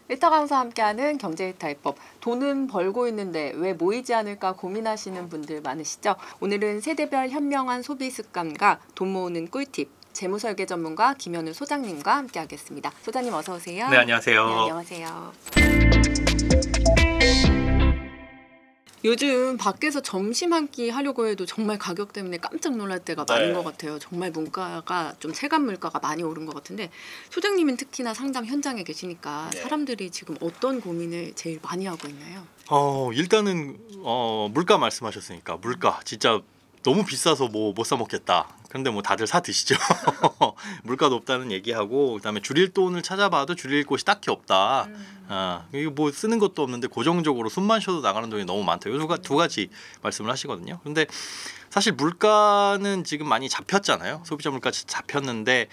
일타 강사와 함께하는 경제이탈법. 돈은 벌고 있는데 왜 모이지 않을까 고민하시는 분들 많으시죠? 오늘은 세대별 현명한 소비 습관과 돈 모으는 꿀팁. 재무설계 전문가 김현우 소장님과 함께하겠습니다. 소장님 어서 오세요. 네, 안녕하세요. 네, 안녕하세요. 요즘 밖에서 점심 한 끼 하려고 해도 정말 가격 때문에 깜짝 놀랄 때가 많은 것 같아요. 정말 물가가 좀 체감 물가가 많이 오른 것 같은데 소장님은 특히나 상담 현장에 계시니까 사람들이 지금 어떤 고민을 제일 많이 하고 있나요? 일단은 물가 말씀하셨으니까 물가 진짜 너무 비싸서 뭐 못 사 먹겠다. 그런데 뭐 다들 사 드시죠. 물가 높다는 얘기하고 그다음에 줄일 돈을 찾아봐도 줄일 곳이 딱히 없다. 이거 뭐 쓰는 것도 없는데 고정적으로 숨만 쉬어도 나가는 돈이 너무 많다. 요 두 가지 말씀을 하시거든요. 그런데 사실 물가는 지금 많이 잡혔잖아요. 소비자 물가 잡혔는데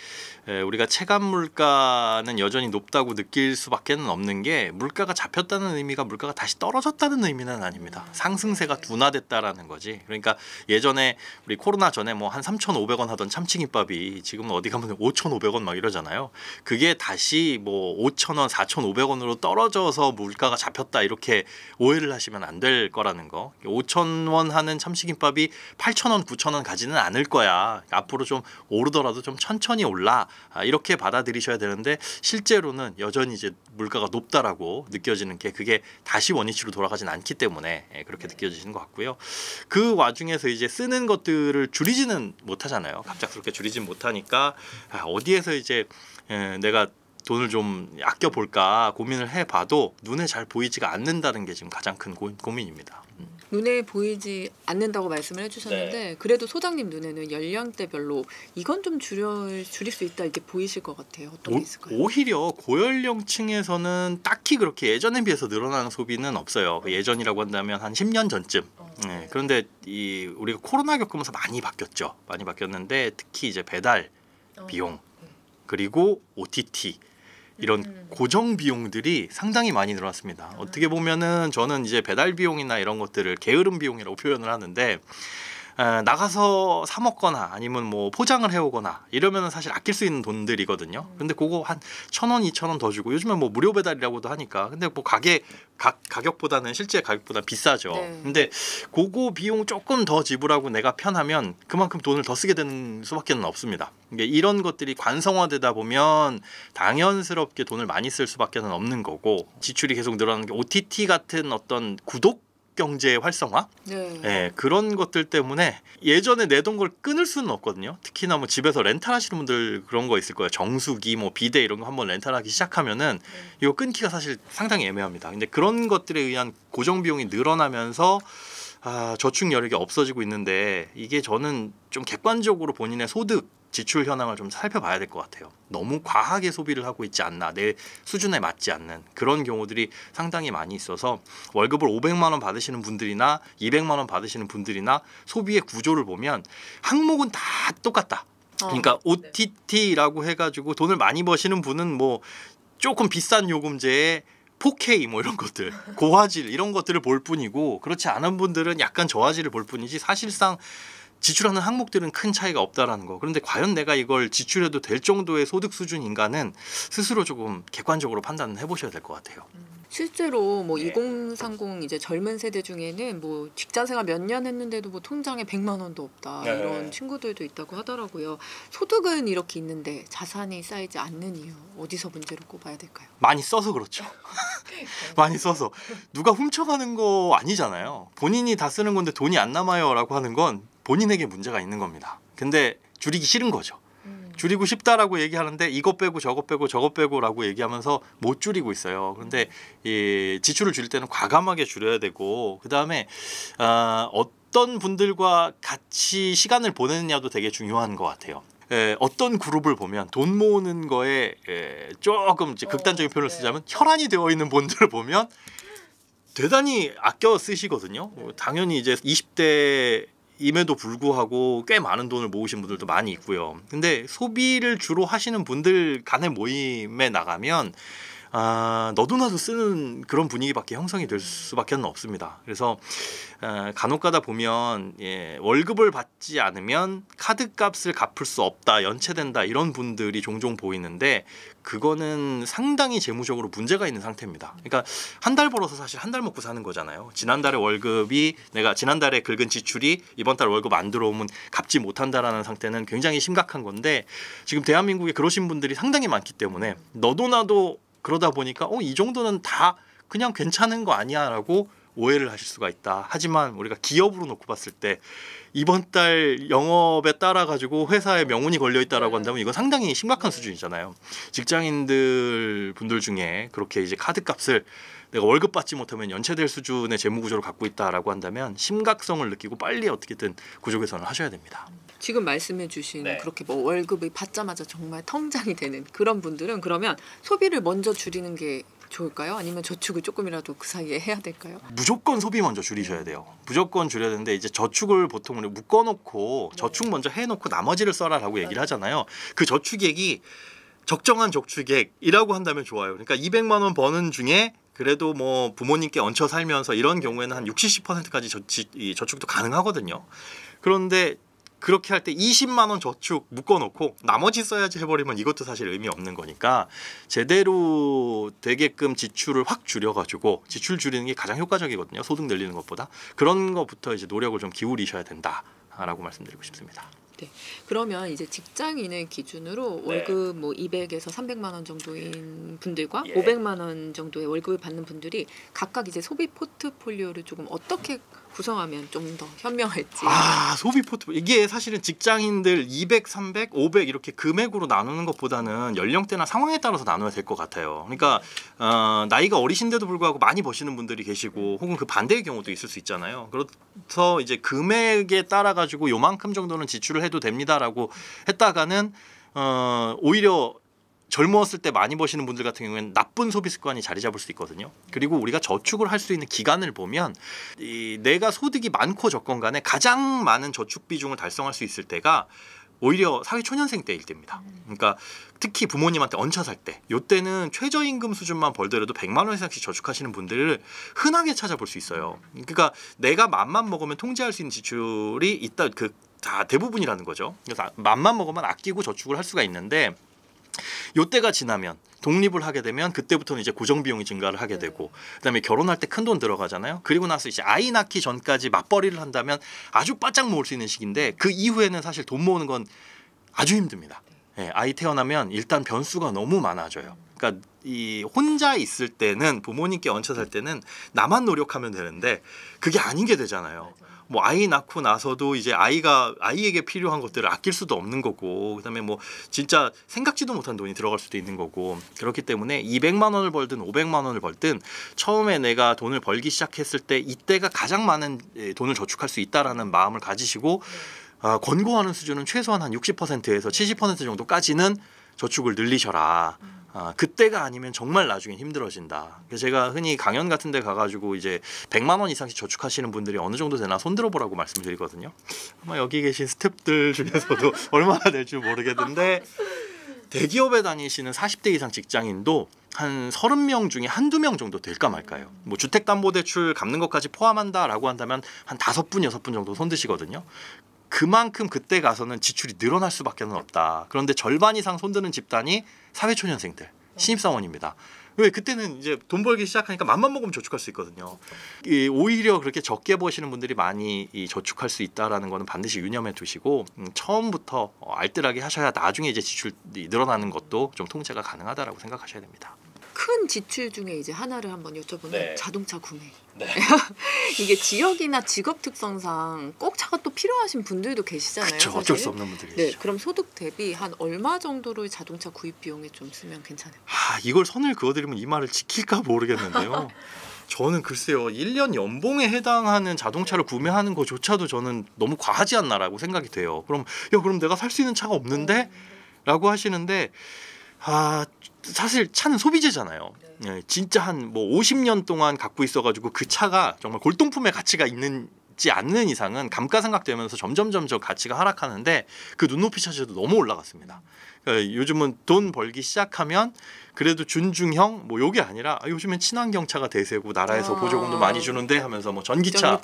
우리가 체감 물가는 여전히 높다고 느낄 수밖에는 없는 게 물가가 잡혔다는 의미가 물가가 다시 떨어졌다는 의미는 아닙니다. 상승세가 둔화됐다라는 거지. 그러니까 예전에 우리 코로나 전에 뭐 한 3,500원 하던 참치김밥이 지금은 어디 가면 5,500원 막 이러잖아요. 그게 다시 뭐 5,000원, 4,500원으로 떨어져서 물가가 잡혔다 이렇게 오해를 하시면 안 될 거라는 거. 5,000원 하는 참치김밥이 8,000원, 9,000원 가지는 않을 거야. 앞으로 좀 오르더라도 좀 천천히 올라. 이렇게 받아들이셔야 되는데 실제로는 여전히 이제 물가가 높다라고 느껴지는 게 그게 다시 원위치로 돌아가진 않기 때문에 그렇게 느껴지시는 것 같고요. 그 와중에서 이제 쓰는 것들을 줄이지는 못하잖아요. 갑작스럽게 줄이진 못하니까 어디에서 이제 내가 돈을 좀 아껴 볼까 고민을 해봐도 눈에 잘 보이지가 않는다는 게 지금 가장 큰 고민입니다. 눈에 보이지 않는다고 말씀을 해주셨는데 그래도 소장님 눈에는 연령대별로 이건 좀 줄일 수 있다 이게 보이실 것 같아요. 어떤 게 있을까요? 오히려 고연령층에서는 딱히 그렇게 예전에 비해서 늘어나는 소비는 없어요. 예전이라고 한다면 한 10년 전쯤. 그런데 우리가 코로나 겪으면서 많이 바뀌었죠. 많이 바뀌었는데 특히 이제 배달 비용 그리고 OTT 이런 고정 비용들이 상당히 많이 늘어났습니다. 어떻게 보면은 저는 이제 배달 비용이나 이런 것들을 게으름 비용이라고 표현을 하는데 나가서 사 먹거나 아니면 뭐 포장을 해오거나 이러면은 사실 아낄 수 있는 돈들이거든요. 근데 그거 한 1,000원, 2,000원 더 주고 요즘엔 뭐 무료 배달이라고도 하니까 근데 뭐 가격보다는 실제 가격보다 비싸죠. 근데 그거 비용 조금 더 지불하고 내가 편하면 그만큼 돈을 더 쓰게 되는 수밖에는 없습니다. 이런 것들이 관성화되다 보면 당연스럽게 돈을 많이 쓸 수밖에는 없는 거고 지출이 계속 늘어나는 게 OTT 같은 어떤 구독 경제 활성화 그런 것들 때문에 예전에 내던 걸 끊을 수는 없거든요. 특히나 뭐 집에서 렌탈하시는 분들 그런 거 있을 거예요. 정수기 뭐 비데 이런 거 한번 렌탈하기 시작하면은 이거 끊기가 사실 상당히 애매합니다. 근데 그런 것들에 의한 고정 비용이 늘어나면서 저축 여력이 없어지고 있는데 이게 저는 좀 객관적으로 본인의 소득 지출 현황을 좀 살펴봐야 될 것 같아요. 너무 과하게 소비를 하고 있지 않나, 내 수준에 맞지 않는 그런 경우들이 상당히 많이 있어서 월급을 500만 원 받으시는 분들이나 200만 원 받으시는 분들이나 소비의 구조를 보면 항목은 다 똑같다. 그러니까 OTT라고 해가지고 돈을 많이 버시는 분은 뭐 조금 비싼 요금제에 4K 뭐 이런 것들 고화질 이런 것들을 볼 뿐이고 그렇지 않은 분들은 약간 저화질을 볼 뿐이지 사실상 지출하는 항목들은 큰 차이가 없다라는 거. 그런데 과연 내가 이걸 지출해도 될 정도의 소득 수준인가는 스스로 조금 객관적으로 판단을 해보셔야 될 것 같아요. 실제로 뭐 2030 이제 젊은 세대 중에는 뭐 직장생활 몇 년 했는데도 뭐 통장에 100만 원도 없다 이런 친구들도 있다고 하더라고요. 소득은 이렇게 있는데 자산이 쌓이지 않는 이유 어디서 문제를 꼽아야 될까요? 많이 써서 그렇죠. 많이 써서 누가 훔쳐가는 거 아니잖아요. 본인이 다 쓰는 건데 돈이 안 남아요라고 하는 건 본인에게 문제가 있는 겁니다. 근데 줄이기 싫은 거죠. 줄이고 싶다라고 얘기하는데 이것 빼고 저것 빼고 저것 빼고라고 얘기하면서 못 줄이고 있어요. 그런데 이 지출을 줄일 때는 과감하게 줄여야 되고 그다음에 어떤 분들과 같이 시간을 보내느냐도 되게 중요한 것 같아요. 어떤 그룹을 보면 돈 모으는 거에 조금 이제 극단적인 표현을 쓰자면 혈안이 되어 있는 분들을 보면 대단히 아껴 쓰시거든요. 당연히 이제 20대 임에도 불구하고 꽤 많은 돈을 모으신 분들도 많이 있고요. 근데 소비를 주로 하시는 분들 간의 모임에 나가면 너도 나도 쓰는 그런 분위기밖에 형성이 될 수밖에 없습니다. 그래서 간혹가다 보면 월급을 받지 않으면 카드값을 갚을 수 없다, 연체된다 이런 분들이 종종 보이는데 그거는 상당히 재무적으로 문제가 있는 상태입니다. 그러니까 한 달 벌어서 사실 한 달 먹고 사는 거잖아요. 지난달에 월급이 내가 지난달에 긁은 지출이 이번 달 월급 안 들어오면 갚지 못한다라는 상태는 굉장히 심각한 건데 지금 대한민국에 그러신 분들이 상당히 많기 때문에 너도 나도 그러다 보니까 이 정도는 다 그냥 괜찮은 거 아니야라고 오해를 하실 수가 있다. 하지만 우리가 기업으로 놓고 봤을 때 이번 달 영업에 따라 가지고 회사에 명운이 걸려 있다라고 한다면 이건 상당히 심각한 수준이잖아요. 직장인들 분들 중에 그렇게 이제 카드값을 내가 월급 받지 못하면 연체될 수준의 재무 구조를 갖고 있다라고 한다면 심각성을 느끼고 빨리 어떻게든 구조 개선을 하셔야 됩니다. 지금 말씀해주신 네. 그렇게 뭐 월급이 받자마자 정말 통장이 되는 그런 분들은 그러면 소비를 먼저 줄이는 게 좋을까요? 아니면 저축을 조금이라도 그 사이에 해야 될까요? 무조건 소비 먼저 줄이셔야 돼요. 무조건 줄여야 되는데 이제 저축을 보통 우리 묶어놓고 저축 먼저 해놓고 나머지를 써라라고 얘기를 하잖아요. 그 저축액이 적정한 저축액이라고 한다면 좋아요. 그러니까 200만 원 버는 중에 그래도 뭐 부모님께 얹혀 살면서 이런 경우에는 한 60, 70%까지 저축도 가능하거든요. 그런데 그렇게 할 때 20만 원 저축 묶어놓고 나머지 써야지 해버리면 이것도 사실 의미 없는 거니까 제대로 되게끔 지출을 확 줄여가지고 지출 줄이는 게 가장 효과적이거든요. 소득 늘리는 것보다. 그런 것부터 이제 노력을 좀 기울이셔야 된다라고 말씀드리고 싶습니다. 네. 그러면 이제 직장인을 기준으로 월급 뭐 200에서 300만 원 정도인 분들과 500만 원 정도의 월급을 받는 분들이 각각 이제 소비 포트폴리오를 조금 어떻게 구성하면 좀 더 현명할지. 소비 포트폴리오 이게 사실은 직장인들 200, 300, 500 이렇게 금액으로 나누는 것보다는 연령대나 상황에 따라서 나눠야 될 것 같아요. 그러니까 나이가 어리신데도 불구하고 많이 버시는 분들이 계시고 혹은 그 반대의 경우도 있을 수 있잖아요. 그래서 이제 금액에 따라 가지고 요만큼 정도는 지출을 해도 됩니다라고 했다가는 오히려 젊었을 때 많이 버시는 분들 같은 경우에는 나쁜 소비 습관이 자리 잡을 수 있거든요. 그리고 우리가 저축을 할 수 있는 기간을 보면 내가 소득이 많고 적건 간에 가장 많은 저축 비중을 달성할 수 있을 때가 오히려 사회초년생 때일 때입니다. 그러니까 특히 부모님한테 얹혀 살 때 이때는 최저임금 수준만 벌더라도 100만 원 이상씩 저축하시는 분들을 흔하게 찾아볼 수 있어요. 그러니까 내가 맘만 먹으면 통제할 수 있는 지출이 있다. 다 대부분이라는 거죠. 그래서 맘만 먹으면 아끼고 저축을 할 수가 있는데 요때가 지나면 독립을 하게 되면 그때부터는 이제 고정 비용이 증가를 하게 되고 그다음에 결혼할 때 큰 돈 들어가잖아요. 그리고 나서 이제 아이 낳기 전까지 맞벌이를 한다면 아주 바짝 모을 수 있는 시기인데 그 이후에는 사실 돈 모으는 건 아주 힘듭니다. 아이 태어나면 일단 변수가 너무 많아져요. 그러니까 이 혼자 있을 때는 부모님께 얹혀 살 때는 나만 노력하면 되는데 그게 아닌 게 되잖아요. 뭐 아이 낳고 나서도 이제 아이에게 필요한 것들을 아낄 수도 없는 거고 그다음에 뭐 진짜 생각지도 못한 돈이 들어갈 수도 있는 거고 그렇기 때문에 200만 원을 벌든 500만 원을 벌든 처음에 내가 돈을 벌기 시작했을 때 이때가 가장 많은 돈을 저축할 수 있다라는 마음을 가지시고 권고하는 수준은 최소한 한 60%에서 70% 정도까지는 저축을 늘리셔라. 그때가 아니면 정말 나중에 힘들어진다. 그래서 제가 흔히 강연 같은 데 가가지고 이제 100만 원 이상씩 저축하시는 분들이 어느 정도 되나 손들어 보라고 말씀드리거든요. 아마 여기 계신 스태프들 중에서도 얼마나 될지 모르겠는데 대기업에 다니시는 40대 이상 직장인도 한 30명 중에 한두 명 정도 될까 말까요. 뭐 주택담보대출 갚는 것까지 포함한다라고 한다면 한 5분, 6분 정도 손드시거든요. 그만큼 그때 가서는 지출이 늘어날 수밖에 없다. 그런데 절반 이상 손드는 집단이 사회초년생들, 신입사원입니다. 왜 그때는 이제 돈 벌기 시작하니까 맘만 먹으면 저축할 수 있거든요. 오히려 그렇게 적게 버시는 분들이 많이 저축할 수 있다라는 거는 반드시 유념해 두시고 처음부터 알뜰하게 하셔야 나중에 이제 지출이 늘어나는 것도 좀 통제가 가능하다라고 생각하셔야 됩니다. 큰 지출 중에 이제 하나를 한번 여쭤보면 네. 자동차 구매. 네. 이게 지역이나 직업 특성상 꼭 차가 또 필요하신 분들도 계시잖아요. 그렇죠. 사실. 어쩔 수 없는 분들이 네, 계시죠. 그럼 소득 대비 한 얼마 정도를 자동차 구입 비용에 좀 쓰면 괜찮아요? 이걸 선을 그어드리면 이 말을 지킬까 모르겠는데요. 저는 글쎄요 1년 연봉에 해당하는 자동차를 구매하는 것조차도 저는 너무 과하지 않나라고 생각이 돼요. 그럼 내가 살 수 있는 차가 없는데? 라고 하시는데 사실 차는 소비재잖아요. 진짜 한 뭐 50년 동안 갖고 있어가지고 그 차가 정말 골동품의 가치가 있는 높지 않는 이상은 감가상각되면서 점점 가치가 하락하는데 그 눈높이 차지도 너무 올라갔습니다. 그러니까 요즘은 돈 벌기 시작하면 그래도 준중형 뭐 요게 아니라 요즘엔 친환경차가 대세고 나라에서 보조금도 많이 주는데 하면서 뭐 전기차.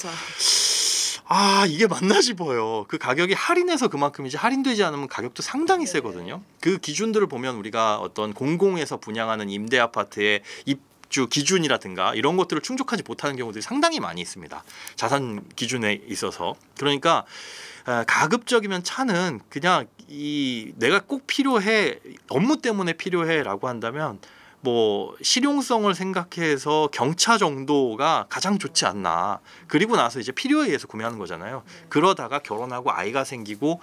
이게 맞나 싶어요. 그 가격이 할인해서 그만큼이지 할인되지 않으면 가격도 상당히 세거든요. 그 기준들을 보면 우리가 어떤 공공에서 분양하는 임대 아파트의 입주 기준이라든가 이런 것들을 충족하지 못하는 경우들이 상당히 많이 있습니다. 자산 기준에 있어서. 그러니까 가급적이면 차는 그냥 내가 꼭 필요해, 업무 때문에 필요해라고 한다면 뭐 실용성을 생각해서 경차 정도가 가장 좋지 않나. 그리고 나서 이제 필요에 의해서 구매하는 거잖아요. 그러다가 결혼하고 아이가 생기고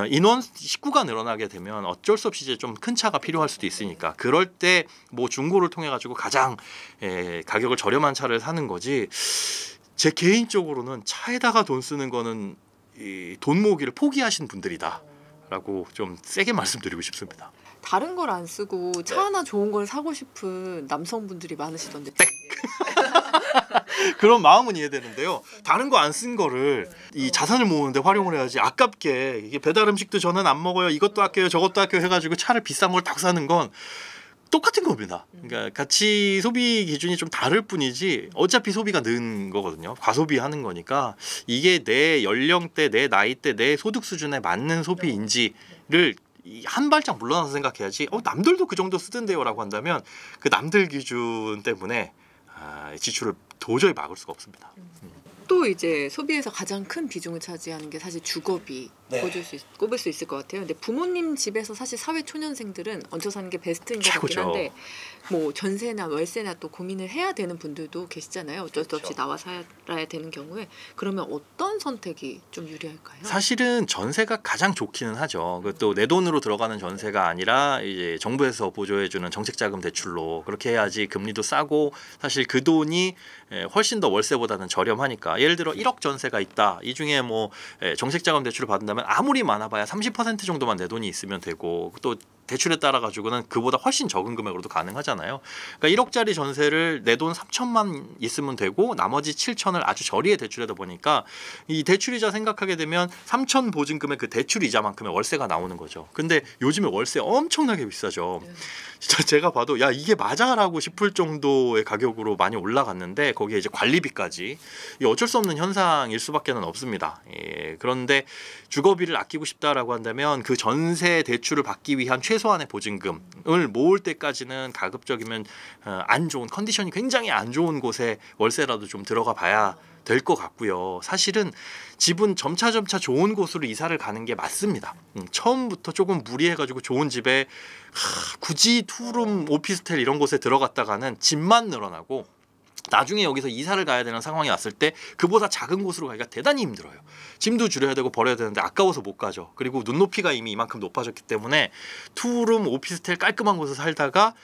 인원 식구가 늘어나게 되면 어쩔 수 없이 이제 좀 큰 차가 필요할 수도 있으니까 그럴 때 뭐 중고를 통해 가지고 가장 가격을 저렴한 차를 사는 거지. 제 개인적으로는 차에다가 돈 쓰는 거는 돈 모으기를 포기하신 분들이다라고 좀 세게 말씀드리고 싶습니다. 다른 걸 안 쓰고 차 하나 좋은 걸 사고 싶은 남성분들이 많으시던데. 그런 마음은 이해되는데요. 다른 거 안 쓴 거를 이 자산을 모으는데 활용을 해야지. 아깝게 이게 배달 음식도 저는 안 먹어요. 이것도 아껴요. 저것도 아껴요 해가지고 차를 비싼 걸 딱 사는 건 똑같은 겁니다. 그러니까 같이 소비 기준이 좀 다를 뿐이지 어차피 소비가 는 거거든요. 과소비하는 거니까 이게 내 연령대, 내 나이대, 내 소득 수준에 맞는 소비인지를 한 발짝 물러나서 생각해야지. 남들도 그 정도 쓰던데요라고 한다면 그 남들 기준 때문에 지출을 도저히 막을 수가 없습니다. 또 이제 소비에서 가장 큰 비중을 차지하는 게 사실 주거비 꼽을 수 있을 것 같아요. 근데 부모님 집에서 사실 사회 초년생들은 얹혀 사는 게 베스트인 것 같긴 한데 뭐 전세나 월세나 또 고민을 해야 되는 분들도 계시잖아요. 어쩔 수 없이 나와 살아야 되는 경우에 그러면 어떤 선택이 좀 유리할까요? 사실은 전세가 가장 좋기는 하죠. 또 내 돈으로 들어가는 전세가 아니라 이제 정부에서 보조해주는 정책자금 대출로 그렇게 해야지 금리도 싸고 사실 그 돈이 훨씬 더 월세보다는 저렴하니까. 예를 들어 1억 전세가 있다. 이 중에 뭐 정책자금 대출을 받는다면 아무리 많아봐야 30% 정도만 내 돈이 있으면 되고 또 대출에 따라 가지고는 그보다 훨씬 적은 금액으로도 가능하잖아요. 그러니까 1억짜리 전세를 내 돈 3천만 있으면 되고 나머지 7천을 아주 저리에 대출하다 보니까 이 대출이자 생각하게 되면 3천 보증금의 그 대출이자만큼의 월세가 나오는 거죠. 근데 요즘에 월세 엄청나게 비싸죠. 진짜 제가 봐도 야 이게 맞아라고 싶을 정도의 가격으로 많이 올라갔는데 거기에 이제 관리비까지 어쩔 수 없는 현상일 수밖에는 없습니다. 그런데 주거비를 아끼고 싶다라고 한다면 그 전세 대출을 받기 위한 최소한의 보증금을 모을 때까지는 가급적이면 안 좋은 컨디션이 굉장히 안 좋은 곳에 월세라도 좀 들어가 봐야 될 것 같고요. 사실은 집은 점차 좋은 곳으로 이사를 가는 게 맞습니다. 처음부터 조금 무리해가지고 좋은 집에 굳이 투룸 오피스텔 이런 곳에 들어갔다가는 집만 늘어나고 나중에 여기서 이사를 가야 되는 상황이 왔을 때 그보다 작은 곳으로 가기가 대단히 힘들어요. 짐도 줄여야 되고 버려야 되는데 아까워서 못 가죠. 그리고 눈높이가 이미 이만큼 높아졌기 때문에 투룸 오피스텔 깔끔한 곳에 살다가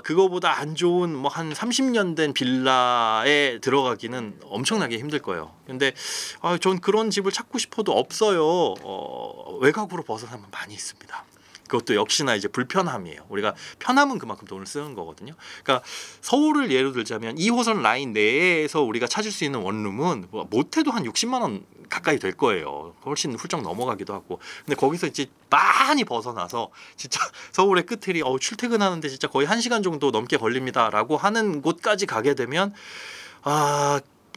그거보다 안 좋은 뭐 한 30년 된 빌라에 들어가기는 엄청나게 힘들 거예요. 근데 전 그런 집을 찾고 싶어도 없어요. 외곽으로 벗어나면 많이 있습니다. 그것도 역시나 이제 불편함이에요. 우리가 편함은 그만큼 돈을 쓰는 거거든요. 그러니까 서울을 예로 들자면 2호선 라인 내에서 우리가 찾을 수 있는 원룸은 못해도 한 60만 원 가까이 될 거예요. 훨씬 훌쩍 넘어가기도 하고. 근데 거기서 이제 많이 벗어나서 진짜 서울의 끝을이 출퇴근하는데 진짜 거의 1시간 정도 넘게 걸립니다라고 하는 곳까지 가게 되면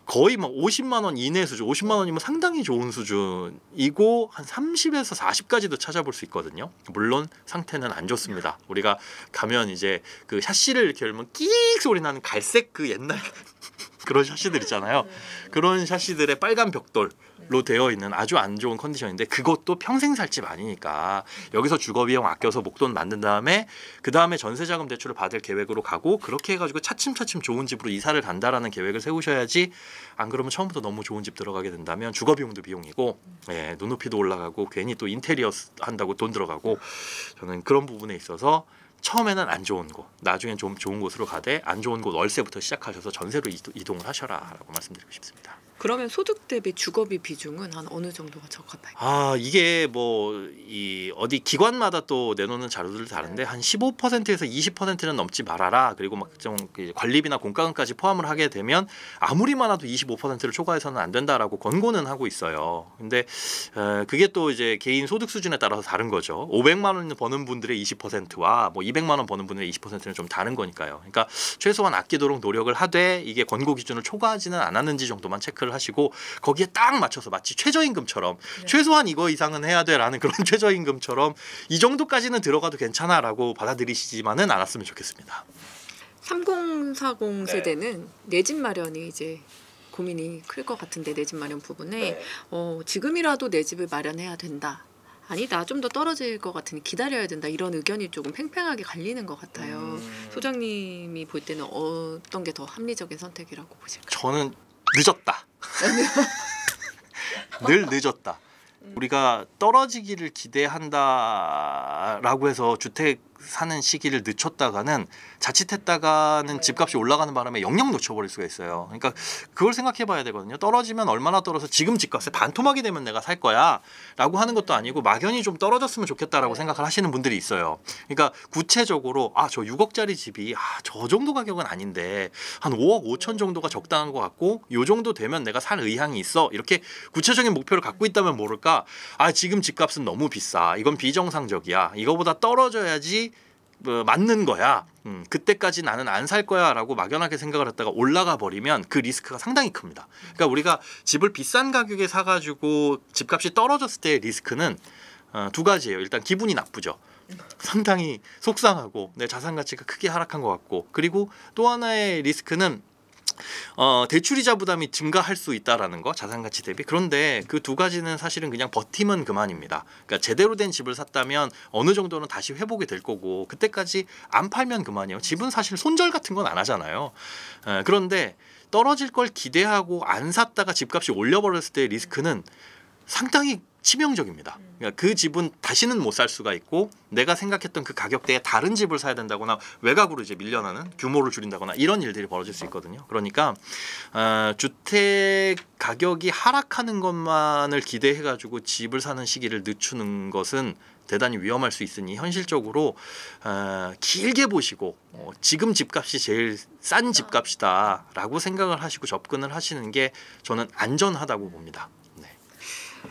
거의 막 50만 원 이내 수준, 50만 원이면 상당히 좋은 수준이고 한 30에서 40까지도 찾아볼 수 있거든요. 물론 상태는 안 좋습니다. 우리가 가면 이제 그 샤시를 이렇게 열면 끼익 소리 나는 갈색 그 옛날 그런 샤시들 있잖아요. 그런 샤시들의 빨간 벽돌로 되어 있는 아주 안 좋은 컨디션인데 그것도 평생 살 집 아니니까 여기서 주거비용 아껴서 목돈 만든 다음에 그 다음에 전세자금 대출을 받을 계획으로 가고 그렇게 해가지고 차츰차츰 좋은 집으로 이사를 간다라는 계획을 세우셔야지. 안 그러면 처음부터 너무 좋은 집 들어가게 된다면 주거비용도 비용이고 눈높이도 올라가고 괜히 또 인테리어 한다고 돈 들어가고 저는 그런 부분에 있어서 처음에는 안 좋은 곳, 나중엔 좀 좋은 곳으로 가되 안 좋은 곳 월세부터 시작하셔서 전세로 이동을 하셔라라고 말씀드리고 싶습니다. 그러면 소득 대비 주거비 비중은 한 어느 정도가 적합할까요? 아 이게 뭐 이 어디 기관마다 또 내놓는 자료들이 다른데 한 15%에서 20%는 넘지 말아라. 그리고 막 좀 관리비나 공과금까지 포함을 하게 되면 아무리 많아도 25%를 초과해서는 안 된다라고 권고는 하고 있어요. 근데 그게 또 이제 개인 소득 수준에 따라서 다른 거죠. 500만 원 버는 분들의 20%와 뭐 200만 원 버는 분들의 20%는 좀 다른 거니까요. 그러니까 최소한 아끼도록 노력을 하되 이게 권고 기준을 초과하지는 않았는지 정도만 체크를 하시고 거기에 딱 맞춰서 마치 최저임금처럼 최소한 이거 이상은 해야 돼라는 그런 최저임금처럼 이 정도까지는 들어가도 괜찮아라고 받아들이시지만은 않았으면 좋겠습니다. 3040 세대는 내 집 마련이 이제 고민이 클 것 같은데 내 집 마련 부분에 지금이라도 내 집을 마련해야 된다. 아니다, 좀 더 떨어질 것 같으니 기다려야 된다. 이런 의견이 조금 팽팽하게 갈리는 것 같아요. 소장님이 볼 때는 어떤 게 더 합리적인 선택이라고 보실까요? 저는 늦었다. 늘 늦었다. 우리가 떨어지기를 기대한다라고 해서 주택 사는 시기를 늦췄다가는 자칫했다가는 집값이 올라가는 바람에 영영 놓쳐버릴 수가 있어요. 그러니까 그걸 생각해봐야 되거든요. 떨어지면 얼마나 떨어서 지금 집값에 반토막이 되면 내가 살 거야 라고 하는 것도 아니고 막연히 좀 떨어졌으면 좋겠다라고 생각을 하시는 분들이 있어요. 그러니까 구체적으로 저 6억짜리 집이 저 정도 가격은 아닌데 한 5억 5천 정도가 적당한 것 같고 요 정도 되면 내가 살 의향이 있어. 이렇게 구체적인 목표를 갖고 있다면 모를까 지금 집값은 너무 비싸. 이건 비정상적이야. 이거보다 떨어져야지 맞는 거야. 그때까지 나는 안 살 거야 라고 막연하게 생각을 했다가 올라가 버리면 그 리스크가 상당히 큽니다. 그러니까 우리가 집을 비싼 가격에 사가지고 집값이 떨어졌을 때의 리스크는 두 가지예요. 일단 기분이 나쁘죠. 상당히 속상하고 내 자산 가치가 크게 하락한 것 같고, 그리고 또 하나의 리스크는 대출이자 부담이 증가할 수 있다라는 거, 자산 가치 대비. 그런데 그 두 가지는 사실은 그냥 버티면 그만입니다. 그러니까 제대로 된 집을 샀다면 어느 정도는 다시 회복이 될 거고 그때까지 안 팔면 그만이에요. 집은 사실 손절 같은 건 안 하잖아요. 그런데 떨어질 걸 기대하고 안 샀다가 집값이 올려버렸을 때의 리스크는 상당히 치명적입니다. 그러니까 그 집은 다시는 못 살 수가 있고 내가 생각했던 그 가격대에 다른 집을 사야 된다거나 외곽으로 이제 밀려나는, 규모를 줄인다거나 이런 일들이 벌어질 수 있거든요. 그러니까 주택 가격이 하락하는 것만을 기대해가지고 집을 사는 시기를 늦추는 것은 대단히 위험할 수 있으니 현실적으로 길게 보시고 지금 집값이 제일 싼 집값이다라고 생각을 하시고 접근을 하시는 게 저는 안전하다고 봅니다.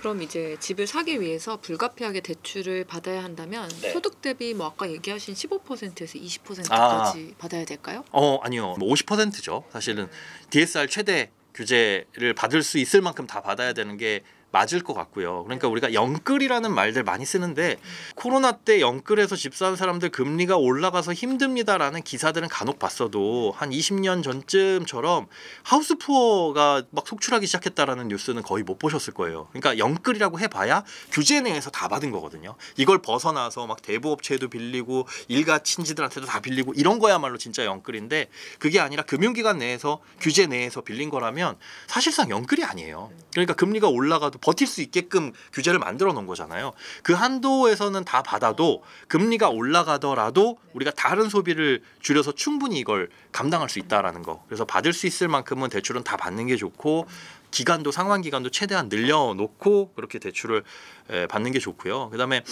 그럼 이제 집을 사기 위해서 불가피하게 대출을 받아야 한다면 소득 대비 뭐 아까 얘기하신 15%에서 20%까지 받아야 될까요? 아니요. 50%죠. 사실은 DSR 최대 규제를 받을 수 있을 만큼 다 받아야 되는 게 맞을 것 같고요. 그러니까 우리가 영끌이라는 말들 많이 쓰는데 코로나 때 영끌에서 집 사는 사람들 금리가 올라가서 힘듭니다라는 기사들은 간혹 봤어도 한 20년 전쯤처럼 하우스 푸어가 막 속출하기 시작했다라는 뉴스는 거의 못 보셨을 거예요. 그러니까 영끌이라고 해봐야 규제 내에서 다 받은 거거든요. 이걸 벗어나서 막 대부업체에도 빌리고 일가 친지들한테도 다 빌리고 이런 거야말로 진짜 영끌인데, 그게 아니라 금융기관 내에서 규제 내에서 빌린 거라면 사실상 영끌이 아니에요. 그러니까 금리가 올라가도 버틸 수 있게끔 규제를 만들어 놓은 거잖아요. 그 한도에서는 다 받아도 금리가 올라가더라도 우리가 다른 소비를 줄여서 충분히 이걸 감당할 수 있다라는 거. 그래서 받을 수 있을 만큼은 대출은 다 받는 게 좋고 기간도 상환 기간도 최대한 늘려놓고 그렇게 대출을 받는 게 좋고요. 그다음에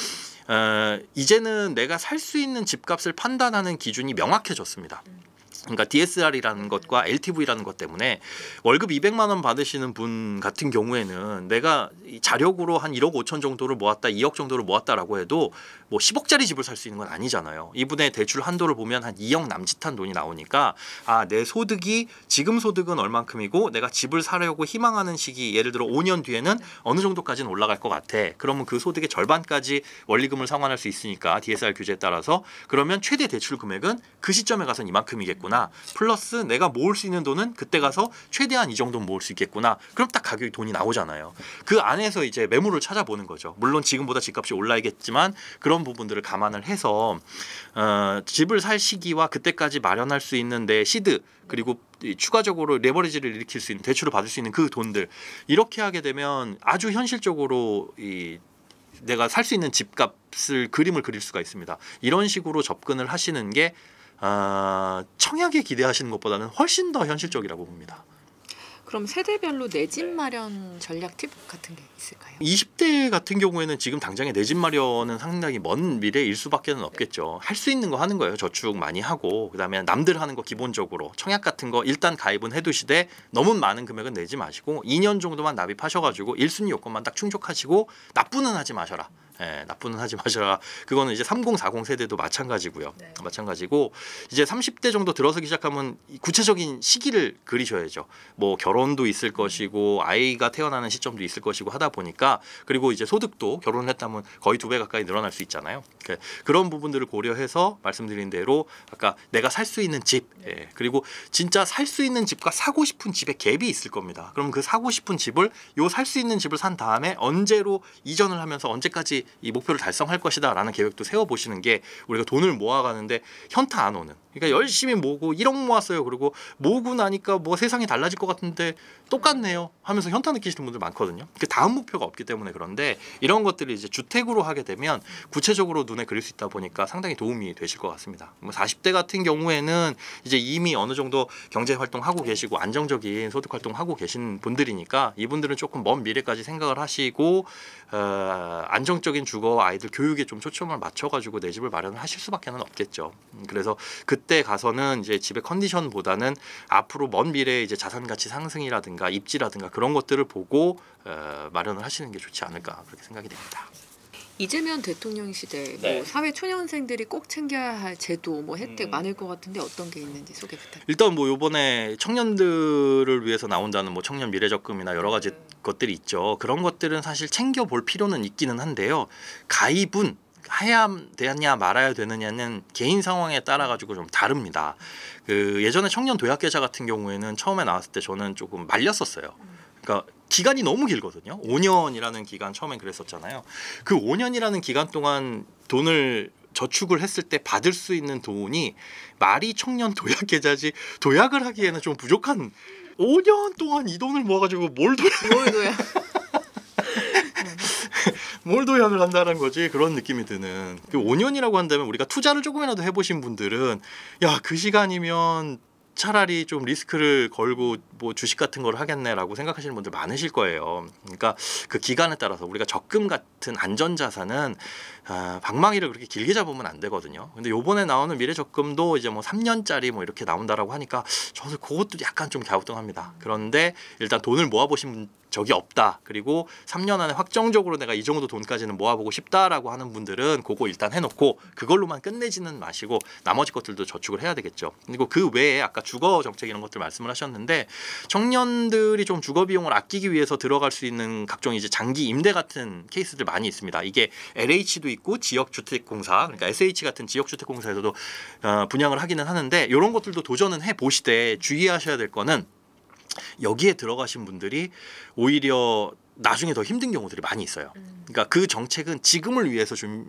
이제는 내가 살 수 있는 집값을 판단하는 기준이 명확해졌습니다. 그러니까 DSR이라는 것과 LTV라는 것 때문에 월급 200만 원 받으시는 분 같은 경우에는 내가 자력으로 한 1억 5천 정도를 모았다, 2억 정도를 모았다라고 해도 뭐 10억짜리 집을 살 수 있는 건 아니잖아요. 이분의 대출 한도를 보면 한 2억 남짓한 돈이 나오니까 내 소득이 지금 소득은 얼만큼이고 내가 집을 사려고 희망하는 시기, 예를 들어 5년 뒤에는 어느 정도까지는 올라갈 것 같아. 그러면 그 소득의 절반까지 원리금을 상환할 수 있으니까 DSR 규제에 따라서, 그러면 최대 대출 금액은 그 시점에 가서는 이만큼이겠구나. 플러스 내가 모을 수 있는 돈은 그때 가서 최대한 이 정도는 모을 수 있겠구나. 그럼 딱 가격이 돈이 나오잖아요. 그 안에서 이제 매물을 찾아보는 거죠. 물론 지금보다 집값이 올라야겠지만 그런 부분들을 감안을 해서 집을 살 시기와 그때까지 마련할 수 있는 내 시드, 그리고 추가적으로 레버리지를 일으킬 수 있는, 대출을 받을 수 있는 그 돈들, 이렇게 하게 되면 아주 현실적으로 내가 살 수 있는 집값을 그림을 그릴 수가 있습니다. 이런 식으로 접근을 하시는 게 청약에 기대하시는 것보다는 훨씬 더 현실적이라고 봅니다. 그럼 세대별로 내 집 마련 전략 팁 같은 게 있을까요? 20대 같은 경우에는 지금 당장에 내 집 마련은 상당히 먼 미래일 수밖에 없겠죠. 할 수 있는 거 하는 거예요. 저축 많이 하고 그다음에 남들 하는 거 기본적으로 청약 같은 거 일단 가입은 해두시되 너무 많은 금액은 내지 마시고 2년 정도만 납입하셔가지고 1순위 요건만 딱 충족하시고 납부는 하지 마셔라. 예, 납부는 하지 마셔라. 그거는 이제 30, 40 세대도 마찬가지고요. 네. 마찬가지고 이제 30대 정도 들어서기 시작하면 구체적인 시기를 그리셔야죠. 뭐 결혼도 있을 것이고 아이가 태어나는 시점도 있을 것이고 하다 보니까 그리고 이제 소득도 결혼을 했다면 거의 2배 가까이 늘어날 수 있잖아요. 그런 부분들을 고려해서 말씀드린 대로 아까 내가 살 수 있는 집 예, 그리고 진짜 살 수 있는 집과 사고 싶은 집의 갭이 있을 겁니다. 그럼 그 사고 싶은 집을 요 살 수 있는 집을 산 다음에 언제로 이전을 하면서 언제까지 이 목표를 달성할 것이다 라는 계획도 세워보시는 게 우리가 돈을 모아가는데 현타 안 오는 그러니까 열심히 모으고 1억 모았어요. 그리고 모으고 나니까 뭐 세상이 달라질 것 같은데 똑같네요 하면서 현타 느끼시는 분들 많거든요. 그 다음 목표가 없기 때문에 그런데 이런 것들을 이제 주택으로 하게 되면 구체적으로 눈에 그릴 수 있다 보니까 상당히 도움이 되실 것 같습니다. 40대 같은 경우에는 이제 이미 어느 정도 경제 활동하고 계시고 안정적인 소득 활동하고 계신 분들이니까 이분들은 조금 먼 미래까지 생각을 하시고 안정적인 주거 아이들 교육에 좀 초점을 맞춰가지고 내 집을 마련을 하실 수밖에 없겠죠. 그래서 그때 가서는 이제 집의 컨디션보다는 앞으로 먼 미래에 이제 자산 가치 상승이라든가 입지라든가 그런 것들을 보고 마련을 하시는 게 좋지 않을까 그렇게 생각이 됩니다. 이재명 대통령 시대 네. 뭐 사회 초년생들이 꼭 챙겨야 할 제도 뭐 혜택 많을 것 같은데 어떤 게 있는지 소개 부탁드립니다. 일단 뭐 요번에 청년들을 위해서 나온다는 뭐 청년 미래적금이나 여러 가지 것들이 있죠. 그런 것들은 사실 챙겨볼 필요는 있기는 한데요. 가입은 해야 되느냐 말아야 되느냐는 개인 상황에 따라 가지고 좀 다릅니다. 그 예전에 청년 도약 계좌 같은 경우에는 처음에 나왔을 때 저는 조금 말렸었어요. 그러니까 기간이 너무 길거든요. 5년이라는 기간 처음엔 그랬었잖아요. 그 5년이라는 기간 동안 돈을 저축을 했을 때 받을 수 있는 돈이 말이 청년 도약 계좌지 도약을 하기에는 좀 부족한 5년 동안 이 돈을 모아가지고 뭘 도약 뭘 도약을 한다는 거지 그런 느낌이 드는 그 5년이라고 한다면 우리가 투자를 조금이라도 해보신 분들은 야 그 시간이면 차라리 좀 리스크를 걸고 뭐 주식 같은 걸 하겠네라고 생각하시는 분들 많으실 거예요. 그러니까 그 기간에 따라서 우리가 적금 같은 안전자산은 방망이를 그렇게 길게 잡으면 안 되거든요. 근데 요번에 나오는 미래적금도 이제 뭐 3년짜리 뭐 이렇게 나온다라고 하니까 저도 그것도 약간 좀 갸우뚱합니다. 그런데 일단 돈을 모아보신 적이 없다. 그리고 3년 안에 확정적으로 내가 이 정도 돈까지는 모아보고 싶다라고 하는 분들은 그거 일단 해놓고 그걸로만 끝내지는 마시고 나머지 것들도 저축을 해야 되겠죠. 그리고 그 외에 아까 주거 정책 이런 것들 말씀을 하셨는데 청년들이 좀 주거 비용을 아끼기 위해서 들어갈 수 있는 각종 이제 장기 임대 같은 케이스들 많이 있습니다. 이게 LH도 있고 지역주택공사 그러니까 SH 같은 지역주택공사에서도 분양을 하기는 하는데 이런 것들도 도전은 해보시되 주의하셔야 될 거는 여기에 들어가신 분들이 오히려 나중에 더 힘든 경우들이 많이 있어요. 그러니까 그 정책은 지금을 위해서 좀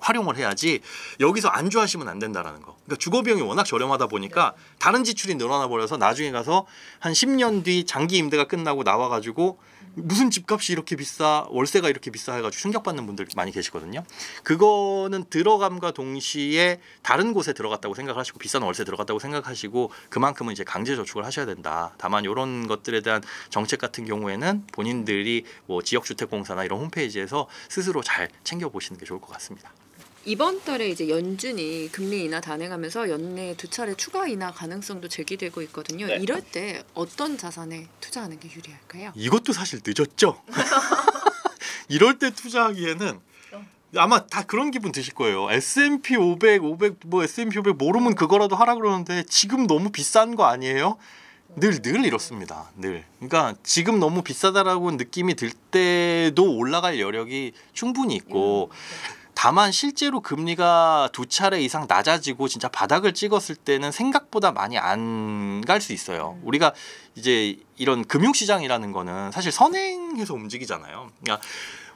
활용을 해야지 여기서 안주하시면 안 된다라는 거. 그러니까 주거 비용이 워낙 저렴하다 보니까 다른 지출이 늘어나 버려서 나중에 가서 한 10년 뒤 장기 임대가 끝나고 나와가지고 무슨 집값이 이렇게 비싸 월세가 이렇게 비싸 해가지고 충격받는 분들 많이 계시거든요. 그거는 들어감과 동시에 다른 곳에 들어갔다고 생각하시고 비싼 월세 들어갔다고 생각하시고 그만큼은 이제 강제 저축을 하셔야 된다. 다만 이런 것들에 대한 정책 같은 경우에는 본인들이 뭐 지역주택공사나 이런 홈페이지에서 스스로 잘 챙겨보시는 게 좋을 것 같습니다. 이번 달에 이제 연준이 금리 인하 단행하면서 연내 2차례 추가 인하 가능성도 제기되고 있거든요. 네. 이럴 때 어떤 자산에 투자하는 게 유리할까요? 이것도 사실 늦었죠. 이럴 때 투자하기에는 아마 다 그런 기분 드실 거예요. S&P 500 뭐 S&P 500 모르면 그거라도 하라 그러는데 지금 너무 비싼 거 아니에요? 늘 이렇습니다. 늘. 그러니까 지금 너무 비싸다라고 느낌이 들 때도 올라갈 여력이 충분히 있고 다만 실제로 금리가 2차례 이상 낮아지고 진짜 바닥을 찍었을 때는 생각보다 많이 안 갈 수 있어요. 우리가 이제 이런 금융시장이라는 거는 사실 선행해서 움직이잖아요. 그러니까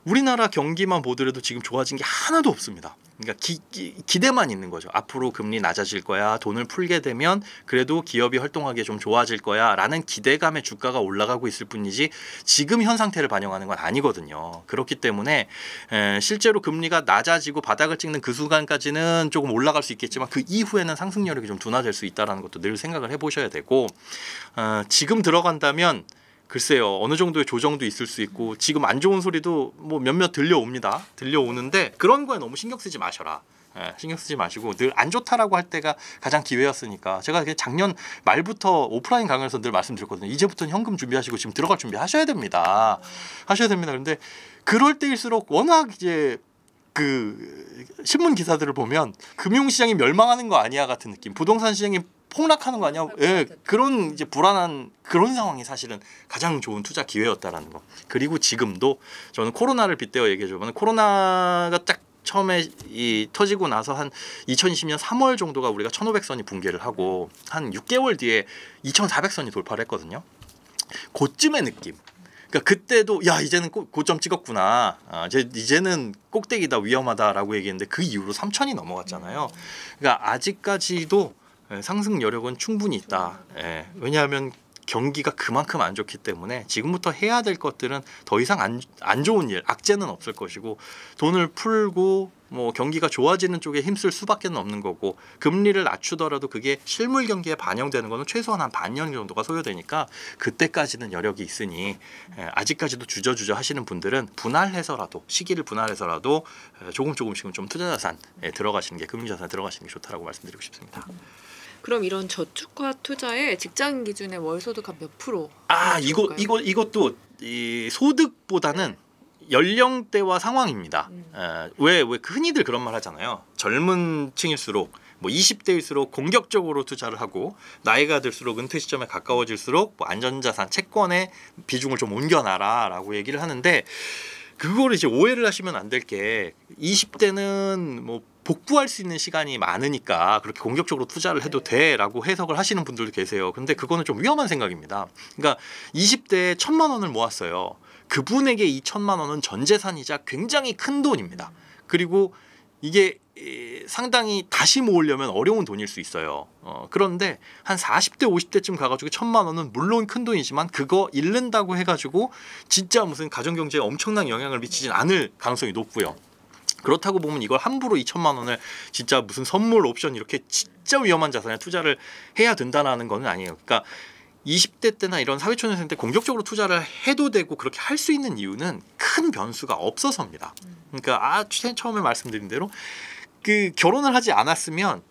우리나라 경기만 보더라도 지금 좋아진 게 하나도 없습니다. 그러니까 기대만 있는 거죠. 앞으로 금리 낮아질 거야. 돈을 풀게 되면 그래도 기업이 활동하기에 좀 좋아질 거야 라는 기대감에 주가가 올라가고 있을 뿐이지 지금 현 상태를 반영하는 건 아니거든요. 그렇기 때문에 실제로 금리가 낮아지고 바닥을 찍는 그 순간까지는 조금 올라갈 수 있겠지만 그 이후에는 상승 여력이 좀 둔화될 수 있다는 것도 늘 생각을 해보셔야 되고 지금 들어간다면 글쎄요, 어느 정도의 조정도 있을 수 있고 지금 안 좋은 소리도 뭐 몇몇 들려오는데 그런 거에 너무 신경 쓰지 마셔라. 신경 쓰지 마시고 늘 안 좋다라고 할 때가 가장 기회였으니까 제가 작년 말부터 오프라인 강연에서 늘 말씀드렸거든요. 이제부터는 현금 준비하시고 지금 들어갈 준비 하셔야 됩니다. 그런데 그럴 때일수록 워낙 이제 그 신문 기사들을 보면 금융시장이 멸망하는 거 아니야 같은 느낌, 부동산 시장이 폭락하는 거 아니야? 예, 그런 이제 불안한 그런 상황이 사실은 가장 좋은 투자 기회였다라는 거. 그리고 지금도 저는 코로나를 빗대어 얘기해주면 코로나가 딱 처음에 터지고 나서 한 2020년 3월 정도가 우리가 1,500선이 붕괴를 하고 한 6개월 뒤에 2,400선이 돌파를 했거든요. 그쯤의 느낌. 그러니까 그때도 야 이제는 고점 찍었구나. 이제는 꼭대기다, 위험하다라고 얘기했는데 그 이후로 3,000이 넘어갔잖아요. 그러니까 아직까지도 상승 여력은 충분히 있다. 왜냐하면 경기가 그만큼 안 좋기 때문에 지금부터 해야 될 것들은 더 이상 안 좋은 일, 악재는 없을 것이고 돈을 풀고 뭐 경기가 좋아지는 쪽에 힘쓸 수밖에 없는 거고 금리를 낮추더라도 그게 실물 경기에 반영되는 거는 최소한 한 반년 정도가 소요되니까 그때까지는 여력이 있으니 아직까지도 주저주저 하시는 분들은 시기를 분할해서라도 조금씩은 좀 투자자산에 들어가시는 게 금융자산에 들어가시는 게 좋다라고 말씀드리고 싶습니다. 그럼 이런 저축화 투자에 직장인 기준의 월 소득 한 몇 프로? 이것도 이 소득보다는 연령대와 상황입니다. 왜 흔히들 그런 말 하잖아요. 젊은 층일수록 뭐 20대일수록 공격적으로 투자를 하고 나이가 들수록 은퇴 시점에 가까워질수록 뭐 안전자산, 채권의 비중을 좀 옮겨놔라라고 얘기를 하는데 그거를 이제 오해를 하시면 안 될 게 20대는 뭐 복구할 수 있는 시간이 많으니까 그렇게 공격적으로 투자를 해도 돼라고 해석을 하시는 분들도 계세요. 근데 그거는 좀 위험한 생각입니다. 그러니까 20대에 1,000만 원을 모았어요. 그분에게 이 1,000만 원은 전 재산이자 굉장히 큰 돈입니다. 그리고 이게 상당히 다시 모으려면 어려운 돈일 수 있어요. 그런데 한 40대 50대쯤 가가지고 1,000만 원은 물론 큰 돈이지만 그거 잃는다고 해가지고 진짜 무슨 가정경제에 엄청난 영향을 미치진 않을 가능성이 높고요. 그렇다고 보면 이걸 함부로 2,000만 원을 진짜 무슨 선물 옵션 이렇게 진짜 위험한 자산에 투자를 해야 된다는 건 아니에요. 그러니까 20대 때나 이런 사회초년생 때 공격적으로 투자를 해도 되고 그렇게 할 수 있는 이유는 큰 변수가 없어서입니다. 그러니까 처음에 말씀드린 대로 그 결혼을 하지 않았으면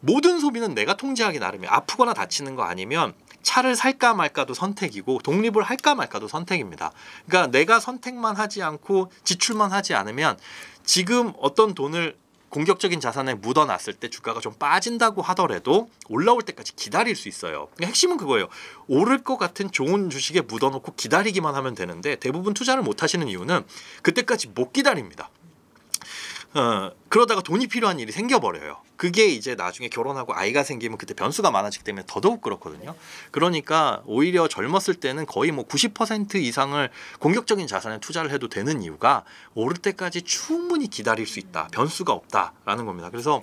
모든 소비는 내가 통제하기 나름이에요. 아프거나 다치는 거 아니면 차를 살까 말까도 선택이고 독립을 할까 말까도 선택입니다. 그러니까 내가 선택만 하지 않고 지출만 하지 않으면 지금 어떤 돈을 공격적인 자산에 묻어놨을 때 주가가 좀 빠진다고 하더라도 올라올 때까지 기다릴 수 있어요. 그러니까 핵심은 그거예요. 오를 것 같은 좋은 주식에 묻어놓고 기다리기만 하면 되는데 대부분 투자를 못 하시는 이유는 그때까지 못 기다립니다. 그러다가 돈이 필요한 일이 생겨버려요. 그게 이제 나중에 결혼하고 아이가 생기면 그때 변수가 많아지기 때문에 더더욱 그렇거든요. 그러니까 오히려 젊었을 때는 거의 뭐 90% 이상을 공격적인 자산에 투자를 해도 되는 이유가 오를 때까지 충분히 기다릴 수 있다. 변수가 없다라는 겁니다. 그래서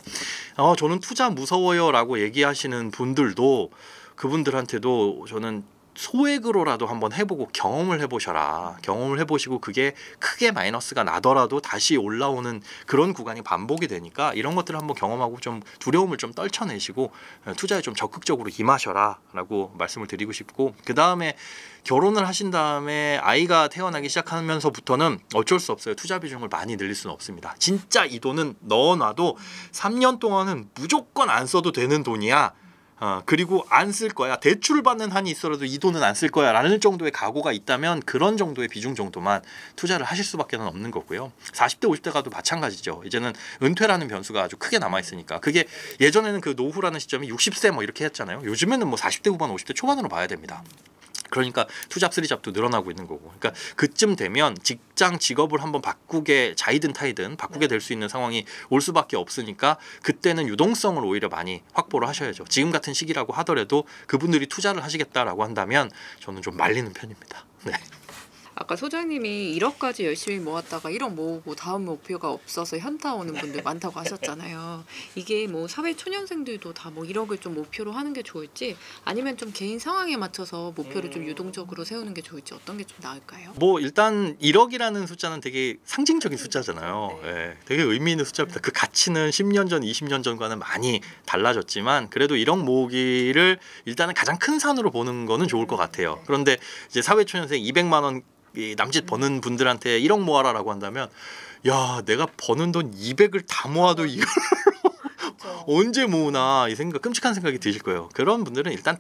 저는 투자 무서워요라고 얘기하시는 분들도 그분들한테도 저는 소액으로라도 한번 해보고 경험을 해보셔라. 경험을 해보시고 그게 크게 마이너스가 나더라도 다시 올라오는 그런 구간이 반복이 되니까 이런 것들을 한번 경험하고 좀 두려움을 좀 떨쳐내시고 투자에 좀 적극적으로 임하셔라 라고 말씀을 드리고 싶고, 그 다음에 결혼을 하신 다음에 아이가 태어나기 시작하면서부터는 어쩔 수 없어요. 투자 비중을 많이 늘릴 수는 없습니다. 진짜 이 돈은 넣어놔도 3년 동안은 무조건 안 써도 되는 돈이야. 그리고 안 쓸 거야. 대출을 받는 한이 있어도 이 돈은 안 쓸 거야 라는 정도의 각오가 있다면 그런 정도의 비중 정도만 투자를 하실 수밖에 없는 거고요. 40대 50대 가도 마찬가지죠. 이제는 은퇴라는 변수가 아주 크게 남아있으니까 그게 예전에는 그 노후라는 시점이 60세 뭐 이렇게 했잖아요. 요즘에는 뭐 40대 후반 50대 초반으로 봐야 됩니다. 그러니까 투잡 쓰리잡도 늘어나고 있는 거고, 그러니까 그쯤 되면 직업을 한번 바꾸게 자이든 타이든 바꾸게 될 수 있는 상황이 올 수밖에 없으니까 그때는 유동성을 오히려 많이 확보를 하셔야죠. 지금 같은 시기라고 하더라도 그분들이 투자를 하시겠다라고 한다면 저는 좀 말리는 편입니다. 네. 아까 소장님이 1억까지 열심히 모았다가 1억 모으고 다음 목표가 없어서 현타 오는 분들 많다고 하셨잖아요. 이게 뭐 사회 초년생들도 다 뭐 1억을 좀 목표로 하는 게 좋을지 아니면 좀 개인 상황에 맞춰서 목표를 좀 유동적으로 세우는 게 좋을지 어떤 게 좀 나을까요? 뭐 일단 1억이라는 숫자는 되게 상징적인 숫자잖아요. 예, 되게 의미 있는 숫자입니다. 그 가치는 10년 전, 20년 전과는 많이 달라졌지만 그래도 1억 모으기를 일단은 가장 큰 산으로 보는 거는 좋을 것 같아요. 그런데 이제 사회초년생 200만 원 남짓 버는 분들한테 1억 모아라라고 한다면 야 내가 버는 돈 200을 다 모아도 이걸 언제 모으나 이 생각 끔찍한 생각이 드실 거예요. 그런 분들은 일단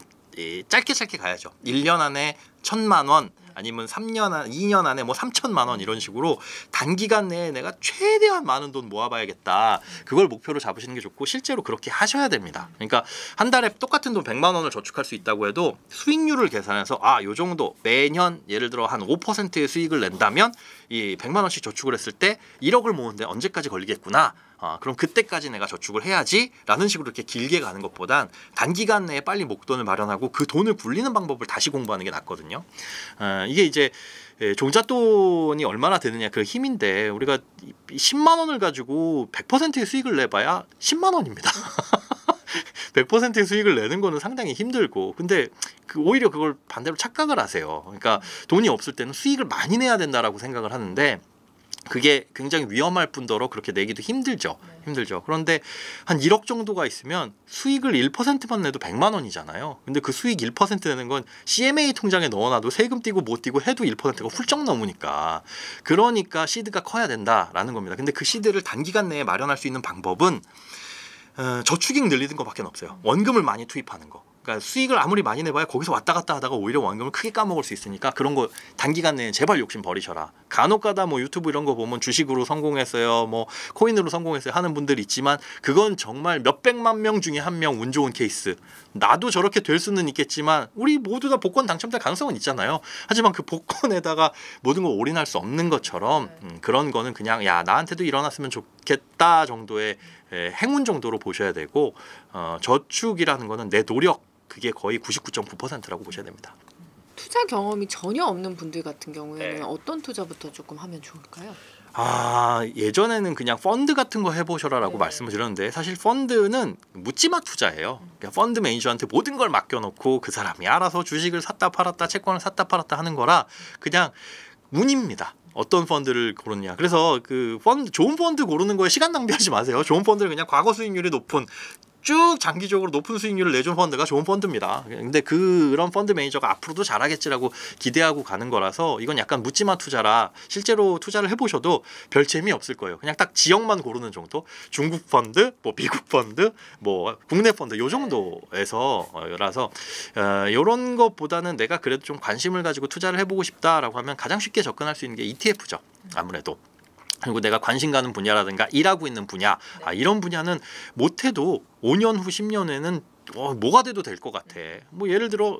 짧게 가야죠. 1년 안에 1,000만 원 아니면 2년 안에 뭐 3,000만 원 이런 식으로 단기간 내에 내가 최대한 많은 돈 모아봐야겠다. 그걸 목표로 잡으시는 게 좋고 실제로 그렇게 하셔야 됩니다. 그러니까 한 달에 똑같은 돈 100만 원을 저축할 수 있다고 해도 수익률을 계산해서 요 정도 매년 예를 들어 한 5%의 수익을 낸다면 이 100만 원씩 저축을 했을 때 1억을 모으는데 언제까지 걸리겠구나. 그럼 그때까지 내가 저축을 해야지 라는 식으로 이렇게 길게 가는 것보단 단기간 내에 빨리 목돈을 마련하고 그 돈을 굴리는 방법을 다시 공부하는 게 낫거든요. 이게 이제 종잣돈이 얼마나 되느냐 그 힘인데 우리가 10만 원을 가지고 100%의 수익을 내봐야 10만 원입니다. 100%의 수익을 내는 거는 상당히 힘들고 근데 오히려 그걸 반대로 착각을 하세요. 그러니까 돈이 없을 때는 수익을 많이 내야 된다라고 생각을 하는데 그게 굉장히 위험할 뿐더러 그렇게 내기도 힘들죠. 그런데 한 1억 정도가 있으면 수익을 1%만 내도 100만 원이잖아요. 근데 그 수익 1% 내는 건 CMA 통장에 넣어놔도 세금 띄고 못 띄고 해도 1%가 훌쩍 넘으니까 그러니까 시드가 커야 된다라는 겁니다. 근데 그 시드를 단기간 내에 마련할 수 있는 방법은 저축액 늘리는 것밖에 없어요. 원금을 많이 투입하는 거. 그러니까 수익을 아무리 많이 내봐야 거기서 왔다 갔다 하다가 오히려 원금을 크게 까먹을 수 있으니까 그런 거 단기간 내에 제발 욕심 버리셔라. 간혹가다 뭐 유튜브 이런 거 보면 주식으로 성공했어요, 뭐 코인으로 성공했어요 하는 분들 있지만 그건 정말 몇백만 명 중에 한 명 운 좋은 케이스. 나도 저렇게 될 수는 있겠지만 우리 모두 다 복권 당첨될 가능성은 있잖아요. 하지만 그 복권에다가 모든 걸 올인할 수 없는 것처럼 그런 거는 그냥 야 나한테도 일어났으면 좋겠다 정도의 행운 정도로 보셔야 되고 저축이라는 거는 내 노력 그게 거의 99.9%라고 보셔야 됩니다. 투자 경험이 전혀 없는 분들 같은 경우에는 네. 어떤 투자부터 조금 하면 좋을까요? 예전에는 그냥 펀드 같은 거 해보셔라라고 네. 말씀을 드렸는데 사실 펀드는 묻지마 투자예요. 그러니까 펀드 매니저한테 모든 걸 맡겨놓고 그 사람이 알아서 주식을 샀다 팔았다 채권을 샀다 팔았다 하는 거라 그냥 운입니다. 어떤 펀드를 고르느냐. 그래서 그 좋은 펀드 고르는 거에 시간 낭비하지 마세요. 좋은 펀드를 그냥 과거 수익률이 높은 쭉 장기적으로 높은 수익률을 내준 펀드가 좋은 펀드입니다. 근데 그런 펀드 매니저가 앞으로도 잘하겠지라고 기대하고 가는 거라서 이건 약간 묻지마 투자라 실제로 투자를 해보셔도 별 재미 없을 거예요. 그냥 딱 지역만 고르는 정도. 중국 펀드, 뭐 미국 펀드, 뭐 국내 펀드 요 정도에서라서 이런 것보다는 내가 그래도 좀 관심을 가지고 투자를 해보고 싶다라고 하면 가장 쉽게 접근할 수 있는 게 ETF죠. 아무래도. 그리고 내가 관심 가는 분야라든가 일하고 있는 분야 이런 분야는 못해도 5년 후 10년에는 뭐가 돼도 될 것 같아. 뭐 예를 들어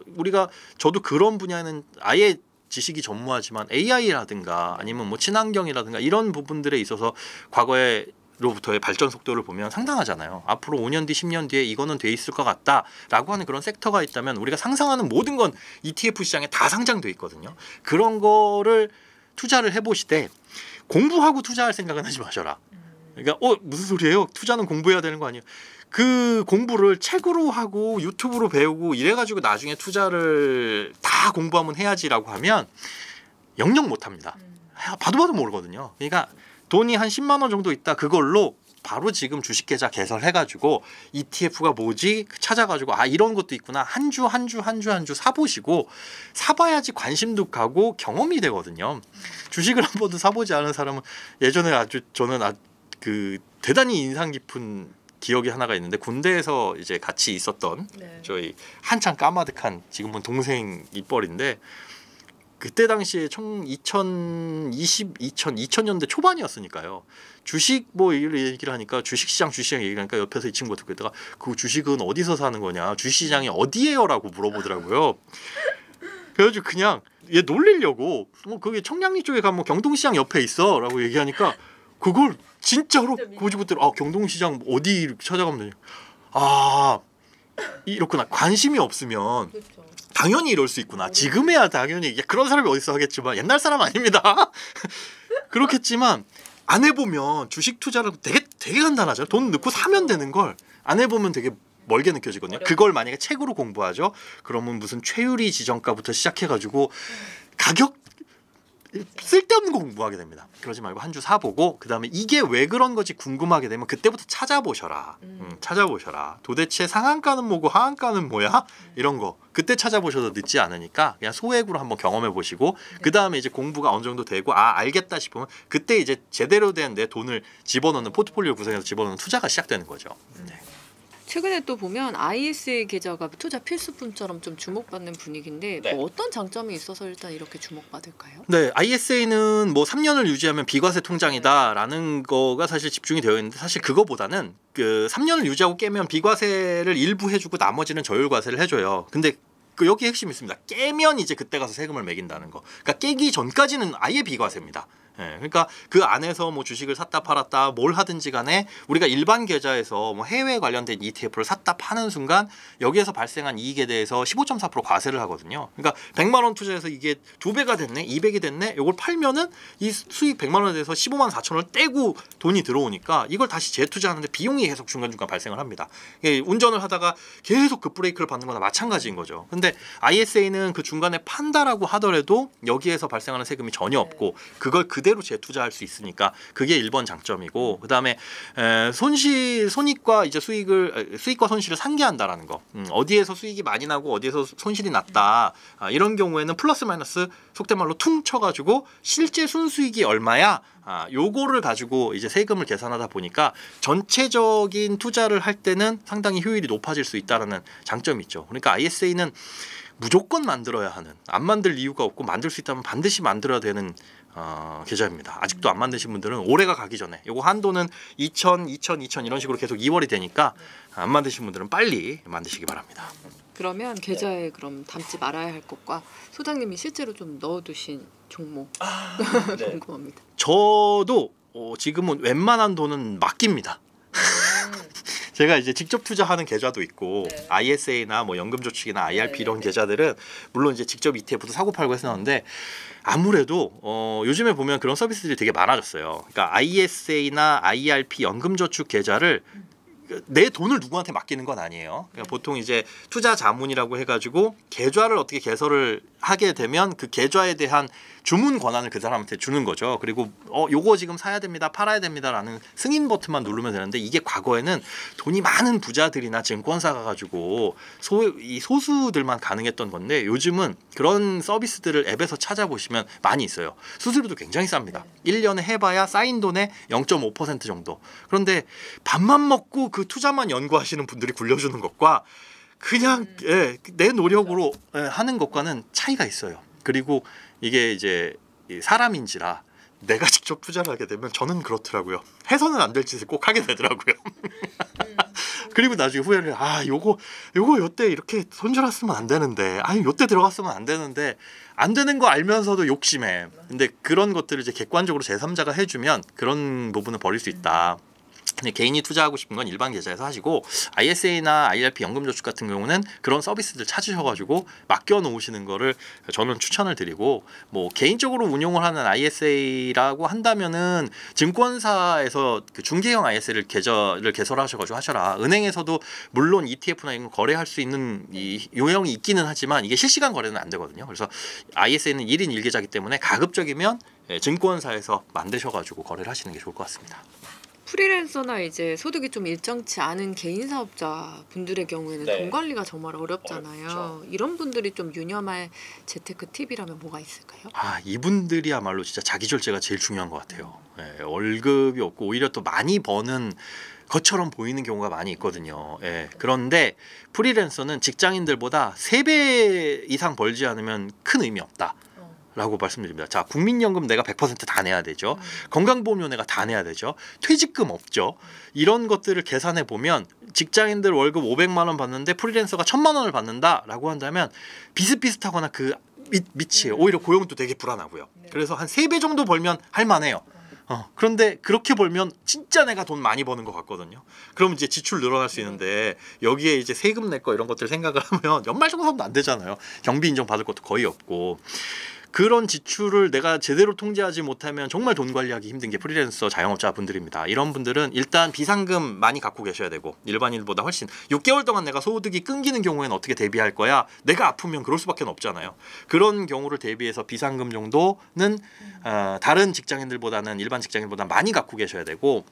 저도 그런 분야는 아예 지식이 전무하지만 AI라든가 아니면 뭐 친환경이라든가 이런 부분들에 있어서 과거에 로부터의 발전 속도를 보면 상당하잖아요. 앞으로 5년 뒤, 10년 뒤에 이거는 돼 있을 것 같다라고 하는 그런 섹터가 있다면 우리가 상상하는 모든 건 ETF 시장에 다 상장돼 있거든요. 그런 거를 투자를 해보시되 공부하고 투자할 생각은 하지 마셔라. 그러니까 무슨 소리예요? 투자는 공부해야 되는 거 아니에요? 그 공부를 책으로 하고 유튜브로 배우고 이래가지고 나중에 투자를 다 공부하면 해야지라고 하면 영영 못합니다. 봐도 모르거든요. 그러니까 돈이 한 10만 원 정도 있다. 그걸로 바로 지금 주식 계좌 개설해가지고 ETF가 뭐지 찾아가지고 이런 것도 있구나 한 주 사보시고 사봐야지 관심도 가고 경험이 되거든요. 주식을 한 번도 사보지 않은 사람은 예전에 저는 그 대단히 인상 깊은 기억이 하나가 있는데 군대에서 이제 같이 있었던 저희 한창 까마득한 지금은 동생 입벌인데 그때 당시에 2000년대 초반이었으니까요. 주식 뭐 얘기를 하니까 주식시장 얘기를 하니까 옆에서 이 친구가 듣고 있다가 그 주식은 어디서 사는 거냐 주식시장이 어디예요라고 물어보더라고요. 그래가지고 그냥 얘 놀리려고 거기 청량리 쪽에 가면 경동시장 옆에 있어라고 얘기하니까 그걸 진짜로 고지고대로 경동시장 어디 찾아가면 되냐 이렇구나. 관심이 없으면 당연히 이럴 수 있구나. 지금에야 당연히 그런 사람이 어딨어 하겠지만 옛날 사람 아닙니다. 그렇겠지만 안 해보면 주식 투자는 되게 간단하죠. 돈 넣고 사면 되는 걸 안 해보면 되게 멀게 느껴지거든요. 그걸 만약에 책으로 공부하죠. 그러면 무슨 최유리 지정가부터 시작해가지고 가격 쓸데없는 거 공부하게 됩니다. 그러지 말고 한 주 사보고 그 다음에 이게 왜 그런 거지 궁금하게 되면 그때부터 찾아보셔라. 찾아보셔라. 도대체 상한가는 뭐고 하한가는 뭐야? 이런 거 그때 찾아보셔도 늦지 않으니까 그냥 소액으로 한번 경험해 보시고 그 다음에 이제 공부가 어느 정도 되고 알겠다 싶으면 그때 이제 제대로 된 내 돈을 집어넣는 포트폴리오 구성해서 집어넣는 투자가 시작되는 거죠. 네. 최근에 또 보면 ISA 계좌가 투자 필수품처럼 좀 주목받는 분위기인데 네. 뭐 어떤 장점이 있어서 일단 이렇게 주목받을까요? 네, ISA는 뭐 3년을 유지하면 비과세 통장이다라는 거가 사실 집중이 되어 있는데 사실 그거보다는 그 3년을 유지하고 깨면 비과세를 일부 해주고 나머지는 저율과세를 해줘요. 근데 여기 핵심이 있습니다. 깨면 이제 그때 가서 세금을 매긴다는 거. 그러니까 깨기 전까지는 아예 비과세입니다. 예, 그러니까 그 안에서 뭐 주식을 샀다 팔았다 뭘 하든지 간에 우리가 일반 계좌에서 뭐 해외 관련된 ETF를 샀다 파는 순간 여기에서 발생한 이익에 대해서 15.4% 과세를 하거든요. 그러니까 100만 원 투자해서 이게 2배가 됐네, 200이 됐네. 이걸 팔면은 이 수익 100만 원에 대해서 15만 4천 원을 떼고 돈이 들어오니까 이걸 다시 재투자하는데 비용이 계속 중간중간 발생을 합니다. 운전을 하다가 계속 급브레이크를 받는 거나 마찬가지인 거죠. 근데 ISA는 그 중간에 판다라고 하더라도 여기에서 발생하는 세금이 전혀 없고 그걸 그대로 재투자할 수 있으니까 그게 1번 장점이고 그다음에 손익과 이제 수익과 손실을 상기한다라는 거. 어디에서 수익이 많이 나고 어디에서 손실이 났다. 이런 경우에는 플러스 마이너스 속된 말로 퉁 쳐가지고 실제 순수익이 얼마야? 요거를 가지고 이제 세금을 계산하다 보니까 전체적인 투자를 할 때는 상당히 효율이 높아질 수 있다라는 장점이 있죠. 그러니까 ISA는 무조건 만들어야 하는, 안 만들 이유가 없고 만들 수 있다면 반드시 만들어야 되는 계좌입니다. 아직도 안 만드신 분들은 올해가 가기 전에 요거 한도는 2000 이런 식으로 계속 2월이 되니까 안 만드신 분들은 빨리 만드시기 바랍니다. 그러면 계좌에 그럼 담지 말아야 할 것과 소장님이 실제로 좀 넣어두신 종목 네. 궁금합니다. 저도 지금은 웬만한 돈은 맡깁니다. 제가 이제 직접 투자하는 계좌도 있고 네. ISA나 뭐 연금저축이나 IRP 네. 이런 계좌들은 물론 이제 직접 ETF도 사고 팔고 했었는데 아무래도 요즘에 보면 그런 서비스들이 되게 많아졌어요. 그러니까 ISA나 IRP 연금저축 계좌를 내 돈을 누구한테 맡기는 건 아니에요. 그러니까 보통 이제 투자 자문이라고 해가지고 계좌를 어떻게 개설을 하게 되면 그 계좌에 대한 주문 권한을 그 사람한테 주는 거죠. 그리고 요거 지금 사야 됩니다, 팔아야 됩니다라는 승인 버튼만 누르면 되는데 이게 과거에는 돈이 많은 부자들이나 증권사가 가지고 이 소수들만 가능했던 건데 요즘은 그런 서비스들을 앱에서 찾아보시면 많이 있어요. 수수료도 굉장히 쌉니다. 1년에 해봐야 쌓인 돈의 0.5% 정도. 그런데 밥만 먹고 그 투자만 연구하시는 분들이 굴려주는 것과 그냥 내 노력으로 하는 것과는 차이가 있어요. 그리고 이게 이제 사람인지라 내가 직접 투자를 하게 되면 저는 그렇더라고요. 해서는 안 될 짓을 꼭 하게 되더라고요. 그리고 나중에 후회를 요거 요때 이렇게 손절했으면 안 되는데 요때 들어갔으면 안 되는데 안 되는 거 알면서도 욕심해. 근데 그런 것들을 이제 객관적으로 제3자가 해주면 그런 부분을 버릴 수 있다. 근데 개인이 투자하고 싶은 건 일반 계좌에서 하시고 ISA나 IRP 연금저축 같은 경우는 그런 서비스들 찾으셔가지고 맡겨놓으시는 거를 저는 추천을 드리고 뭐 개인적으로 운용을 하는 ISA라고 한다면은 증권사에서 그 중개형 ISA를 계좌를 개설하셔가지고 하셔라. 은행에서도 물론 ETF나 이런 거 거래할 수 있는 이 요령이 있기는 하지만 이게 실시간 거래는 안 되거든요. 그래서 ISA는 1인 1계좌이기 때문에 가급적이면 증권사에서 만드셔가지고 거래를 하시는 게 좋을 것 같습니다. 프리랜서나 이제 소득이 좀 일정치 않은 개인 사업자 분들의 경우에는 네. 돈 관리가 정말 어렵잖아요. 어렵죠. 이런 분들이 좀 유념할 재테크 팁이라면 뭐가 있을까요? 이분들이야말로 진짜 자기 절제가 제일 중요한 것 같아요. 월급이 없고 오히려 또 많이 버는 것처럼 보이는 경우가 많이 있거든요. 그런데 프리랜서는 직장인들보다 3배 이상 벌지 않으면 큰 의미 없다. 라고 말씀드립니다. 자, 국민연금 내가 100% 다 내야 되죠. 건강보험료 내가 다 내야 되죠. 퇴직금 없죠. 이런 것들을 계산해 보면 직장인들 월급 500만 원 받는데 프리랜서가 1000만 원을 받는다라고 한다면 비슷비슷하거나 그 밑이에요. 오히려 고용도 되게 불안하고요. 그래서 한 3배 정도 벌면 할 만해요. 그런데 그렇게 벌면 진짜 내가 돈 많이 버는 것 같거든요. 그럼 이제 지출 늘어날 수 있는데 여기에 이제 세금 낼 거 이런 것들 생각을 하면 연말정산도 안 되잖아요. 경비 인정 받을 것도 거의 없고. 그런 지출을 내가 제대로 통제하지 못하면 정말 돈 관리하기 힘든 게 프리랜서 자영업자 분들입니다. 이런 분들은 일단 비상금 많이 갖고 계셔야 되고 일반인보다 훨씬 6개월 동안 내가 소득이 끊기는 경우에는 어떻게 대비할 거야? 내가 아프면 그럴 수밖에 없잖아요. 그런 경우를 대비해서 비상금 정도는 다른 직장인들보다는 일반 직장인보다 많이 갖고 계셔야 되고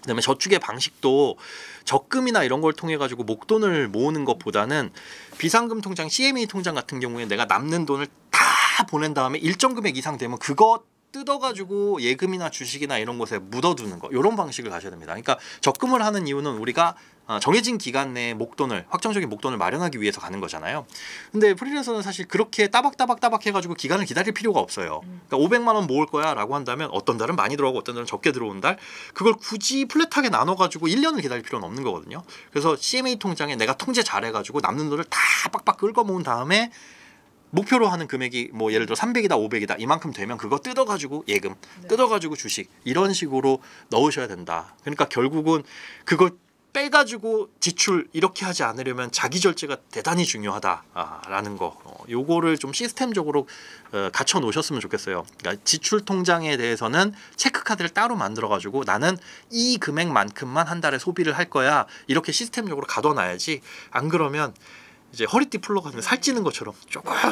그다음에 저축의 방식도 적금이나 이런 걸 통해 가지고 목돈을 모으는 것보다는 비상금 통장, CMA 통장 같은 경우에 내가 남는 돈을 다 보낸 다음에 일정 금액 이상 되면 그거 뜯어가지고 예금이나 주식이나 이런 곳에 묻어두는 거 이런 방식을 가셔야 됩니다. 그러니까 적금을 하는 이유는 우리가 정해진 기간 내에 목돈을 확정적인 목돈을 마련하기 위해서 가는 거잖아요. 근데 프리랜서는 사실 그렇게 따박따박 해가지고 기간을 기다릴 필요가 없어요. 그러니까 500만 원 모을 거야 라고 한다면 어떤 달은 많이 들어오고 어떤 달은 적게 들어온 달 그걸 굳이 플랫하게 나눠가지고 1년을 기다릴 필요는 없는 거거든요. 그래서 CMA 통장에 내가 통제 잘해가지고 남는 돈을 다 빡빡 긁어 모은 다음에 목표로 하는 금액이 뭐 예를 들어 300이다 500이다 이만큼 되면 그거 뜯어가지고 예금 뜯어가지고 주식 이런 식으로 넣으셔야 된다. 그러니까 결국은 그걸 빼가지고 지출 이렇게 하지 않으려면 자기 절제가 대단히 중요하다라는 거 요거를 좀 시스템적으로 갖춰 놓으셨으면 좋겠어요. 그러니까 지출 통장에 대해서는 체크카드를 따로 만들어 가지고 나는 이 금액만큼만 한 달에 소비를 할 거야 이렇게 시스템적으로 가둬놔야지 안 그러면 이제 허리띠 풀러가면 살찌는 것처럼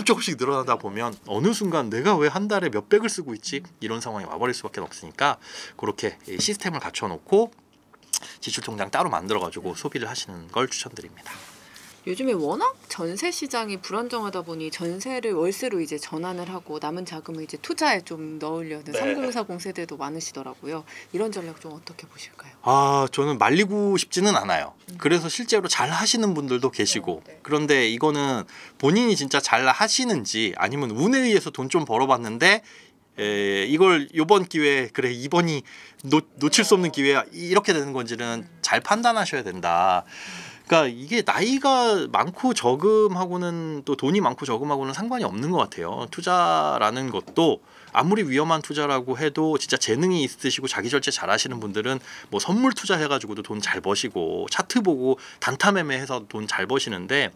조금씩 늘어나다 보면 어느 순간 내가 왜 한 달에 몇백을 쓰고 있지 이런 상황이 와버릴 수밖에 없으니까 그렇게 시스템을 갖춰놓고 지출 통장 따로 만들어가지고 소비를 하시는 걸 추천드립니다. 요즘에 워낙 전세 시장이 불안정하다 보니 전세를 월세로 이제 전환을 하고 남은 자금을 이제 투자에 좀 넣으려는 3040 세대도 많으시더라고요. 이런 전략 좀 어떻게 보실까요? 저는 말리고 싶지는 않아요. 그래서 실제로 잘 하시는 분들도 계시고 그런데 이거는 본인이 진짜 잘 하시는지 아니면 운에 의해서 돈 좀 벌어봤는데 이걸 요번 기회에 그래 이번이 놓칠 수 없는 기회야 이렇게 되는 건지는 잘 판단하셔야 된다. 그러니까 이게 나이가 많고 적음하고는 또 돈이 많고 적음하고는 상관이 없는 것 같아요. 투자라는 것도 아무리 위험한 투자라고 해도 진짜 재능이 있으시고 자기 절제 잘 하시는 분들은 뭐 선물 투자해가지고도 돈 잘 버시고 차트 보고 단타 매매해서 돈 잘 버시는데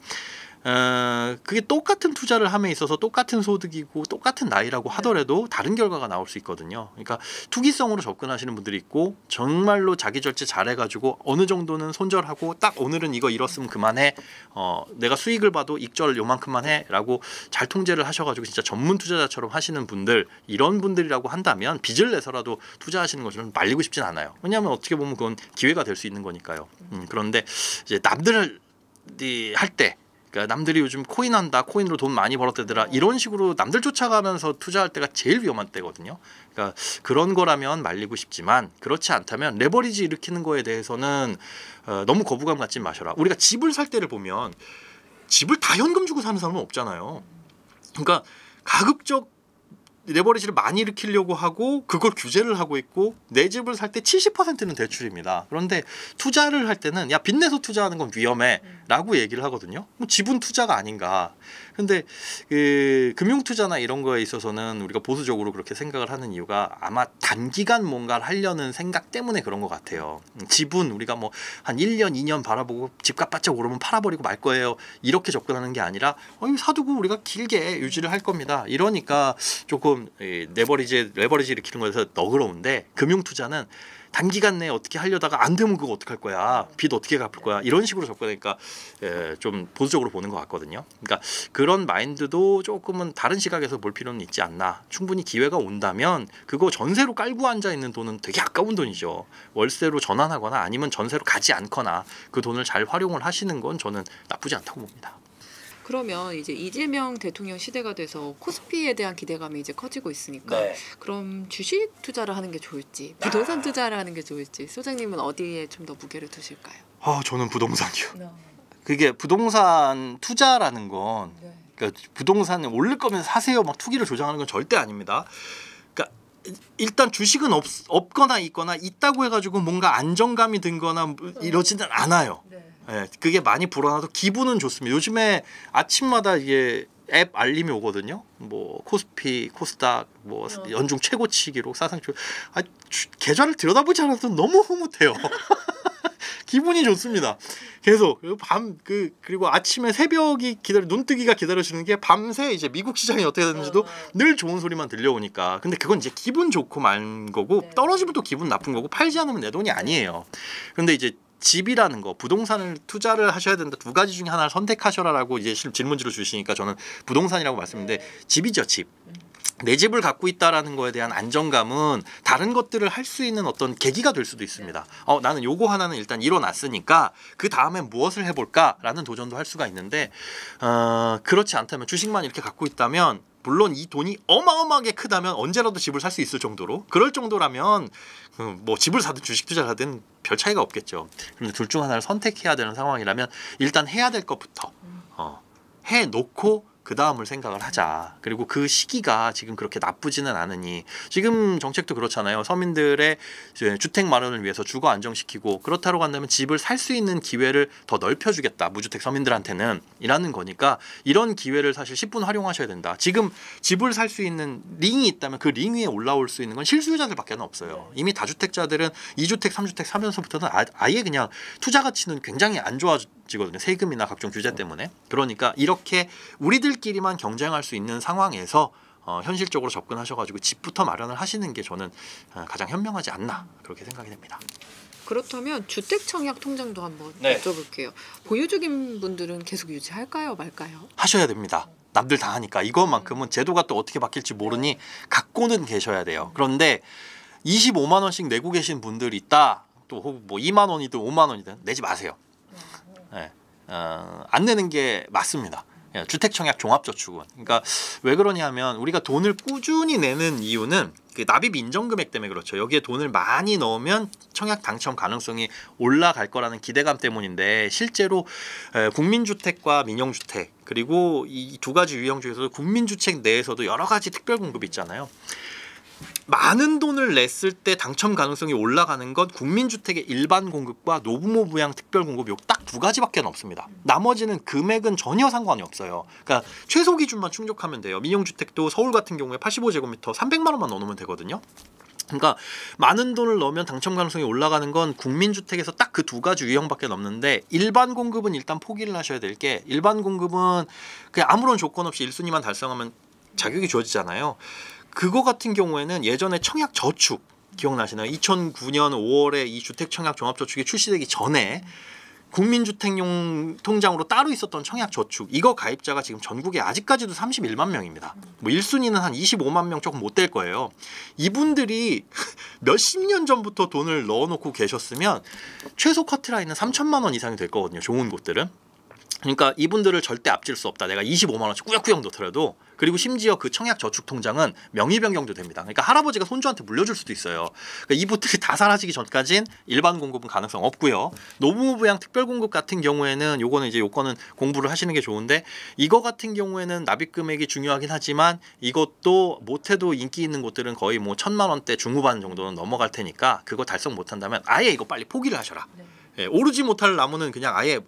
그게 똑같은 투자를 함에 있어서 똑같은 소득이고 똑같은 나이라고 하더라도 다른 결과가 나올 수 있거든요. 그러니까 투기성으로 접근하시는 분들이 있고 정말로 자기 절제 잘해가지고 어느 정도는 손절하고 딱 오늘은 이거 잃었으면 그만해. 내가 수익을 봐도 익절 요만큼만 해라고 잘 통제를 하셔가지고 진짜 전문 투자자처럼 하시는 분들 이런 분들이라고 한다면 빚을 내서라도 투자하시는 것을 말리고 싶진 않아요. 왜냐하면 어떻게 보면 그건 기회가 될 수 있는 거니까요. 그런데 이제 남들이 할 때 그러니까 남들이 요즘 코인 한다, 코인으로 돈 많이 벌었대더라 이런 식으로 남들 쫓아가면서 투자할 때가 제일 위험한 때거든요. 그러니까 그런 거라면 말리고 싶지만 그렇지 않다면 레버리지 일으키는 거에 대해서는 너무 거부감 갖지 마셔라. 우리가 집을 살 때를 보면 집을 다 현금 주고 사는 사람은 없잖아요. 그러니까 가급적 레버리지를 많이 일으키려고 하고 그걸 규제를 하고 있고 내 집을 살 때 70%는 대출입니다. 그런데 투자를 할 때는 야 빚내서 투자하는 건 위험해 라고 얘기를 하거든요. 뭐 지분 투자가 아닌가. 근데 금융투자나 이런 거에 있어서는 우리가 보수적으로 그렇게 생각을 하는 이유가 아마 단기간 뭔가를 하려는 생각 때문에 그런 것 같아요. 지분 우리가 뭐 한 1년 2년 바라보고 집값 바짝 오르면 팔아버리고 말 거예요 이렇게 접근하는 게 아니라 사두고 우리가 길게 유지를 할 겁니다. 이러니까 조금 레버리지 일으키는 거에서 너그러운데 금융투자는 단기간 내에 어떻게 하려다가 안 되면 그거 어떡할 거야 빚 어떻게 갚을 거야 이런 식으로 접근하니까 좀 보수적으로 보는 것 같거든요. 그러니까 그런 마인드도 조금은 다른 시각에서 볼 필요는 있지 않나. 충분히 기회가 온다면 그거 전세로 깔고 앉아 있는 돈은 되게 아까운 돈이죠. 월세로 전환하거나 아니면 전세로 가지 않거나 그 돈을 잘 활용을 하시는 건 저는 나쁘지 않다고 봅니다. 그러면 이제 이재명 대통령 시대가 돼서 코스피에 대한 기대감이 이제 커지고 있으니까 그럼 주식 투자를 하는 게 좋을지 부동산 투자를 하는 게 좋을지 소장님은 어디에 좀 더 무게를 두실까요? 저는 부동산이요. 그게 부동산 투자라는 건 그러니까 부동산이 오를 거면 사세요 막 투기를 조장하는 건 절대 아닙니다. 그러니까 일단 주식은 없거나 있거나 있다고 해가지고 뭔가 안정감이 든거나 이러지는 않아요. 그게 많이 불어나도 기분은 좋습니다. 요즘에 아침마다 이게 앱 알림이 오거든요. 뭐 코스피, 코스닥, 뭐 연중 최고치기로 사상 계좌를 들여다보지 않아도 너무 흐뭇해요. 기분이 좋습니다. 계속 그리고 아침에 새벽이 눈뜨기가 기다려지는 게 밤새 이제 미국 시장이 어떻게 되는지도 늘 좋은 소리만 들려오니까. 근데 그건 이제 기분 좋고 만 거고 떨어지면 또 기분 나쁜 거고 팔지 않으면 내 돈이 아니에요. 그런데 이제 집이라는 거, 부동산을 투자를 하셔야 된다. 두 가지 중에 하나를 선택하셔라라고 이제 질문지로 주시니까 저는 부동산이라고 말씀드렸는데 집이죠, 집. 내 집을 갖고 있다라는 거에 대한 안정감은 다른 것들을 할 수 있는 어떤 계기가 될 수도 있습니다. 나는 요거 하나는 일단 이뤄놨으니까 그 다음에 무엇을 해볼까라는 도전도 할 수가 있는데 그렇지 않다면 주식만 이렇게 갖고 있다면 물론 이 돈이 어마어마하게 크다면 언제라도 집을 살 수 있을 정도로 그럴 정도라면 뭐 집을 사든 주식 투자를 하든 별 차이가 없겠죠. 그런데 둘 중 하나를 선택해야 되는 상황이라면 일단 해야 될 것부터 해놓고 그 다음을 생각을 하자. 그리고 그 시기가 지금 그렇게 나쁘지는 않으니 지금 정책도 그렇잖아요. 서민들의 주택 마련을 위해서 주거 안정시키고 그렇다고 한다면 집을 살 수 있는 기회를 더 넓혀주겠다. 무주택 서민들한테는 이라는 거니까 이런 기회를 사실 10분 활용하셔야 된다. 지금 집을 살 수 있는 링이 있다면 그 링 위에 올라올 수 있는 건 실수요자들밖에 없어요. 이미 다주택자들은 2주택, 3주택 사면서부터는 아예 그냥 투자 가치는 굉장히 안 좋아지거든요. 세금이나 각종 규제 때문에. 그러니까 이렇게 우리들끼리만 경쟁할 수 있는 상황에서 현실적으로 접근하셔가지고 집부터 마련을 하시는 게 저는 가장 현명하지 않나 그렇게 생각이 됩니다. 그렇다면 주택청약 통장도 한번 네. 여쭤볼게요. 보유 중인 분들은 계속 유지할까요, 말까요? 하셔야 됩니다. 남들 다 하니까 이것만큼은 제도가 또 어떻게 바뀔지 모르니 갖고는 계셔야 돼요. 그런데 25만 원씩 내고 계신 분들이 있다. 또 뭐 2만 원이든 5만 원이든 내지 마세요. 네. 안 내는 게 맞습니다. 주택청약 종합저축은. 그러니까 왜 그러냐면 우리가 돈을 꾸준히 내는 이유는 그 납입 인정금액 때문에 그렇죠. 여기에 돈을 많이 넣으면 청약 당첨 가능성이 올라갈 거라는 기대감 때문인데 실제로 국민주택과 민영주택 그리고 이 두 가지 유형 중에서도 국민주택 내에서도 여러 가지 특별공급이 있잖아요. 많은 돈을 냈을 때 당첨 가능성이 올라가는 건 국민주택의 일반 공급과 노부모 부양 특별 공급 요 딱 두 가지밖에 없습니다. 나머지는 금액은 전혀 상관이 없어요. 그러니까 최소 기준만 충족하면 돼요. 민영주택도 서울 같은 경우에 85제곱미터 300만 원만 넣으면 되거든요. 그러니까 많은 돈을 넣으면 당첨 가능성이 올라가는 건 국민주택에서 딱 그 두 가지 유형밖에 없는데 일반 공급은 일단 포기를 하셔야 될 게 일반 공급은 그냥 아무런 조건 없이 1순위만 달성하면 자격이 주어지잖아요. 그거 같은 경우에는 예전에 청약 저축 기억나시나요? 2009년 5월에 이 주택청약 종합저축이 출시되기 전에 국민주택용 통장으로 따로 있었던 청약저축 이거 가입자가 지금 전국에 아직까지도 31만 명입니다. 뭐 1순위는 한 25만 명 조금 못 될 거예요. 이분들이 몇십 년 전부터 돈을 넣어놓고 계셨으면 최소 커트라인은 3천만 원 이상이 될 거거든요. 좋은 곳들은. 그러니까 이분들을 절대 앞질 수 없다. 내가 25만 원씩 꾸역꾸역 넣더라도. 그리고 심지어 그 청약 저축 통장은 명의 변경도 됩니다. 그러니까 할아버지가 손주한테 물려줄 수도 있어요. 그러니까 이분들이 다 사라지기 전까진 일반 공급은 가능성 없고요. 노부모 부양 특별 공급 같은 경우에는 요거는 이제 요거는 공부를 하시는 게 좋은데 이거 같은 경우에는 납입 금액이 중요하긴 하지만 이것도 못해도 인기 있는 곳들은 거의 뭐 1,000만 원대 중후반 정도는 넘어갈 테니까 그거 달성 못한다면 아예 이거 빨리 포기를 하셔라. 예, 오르지 못할 나무는 그냥 아예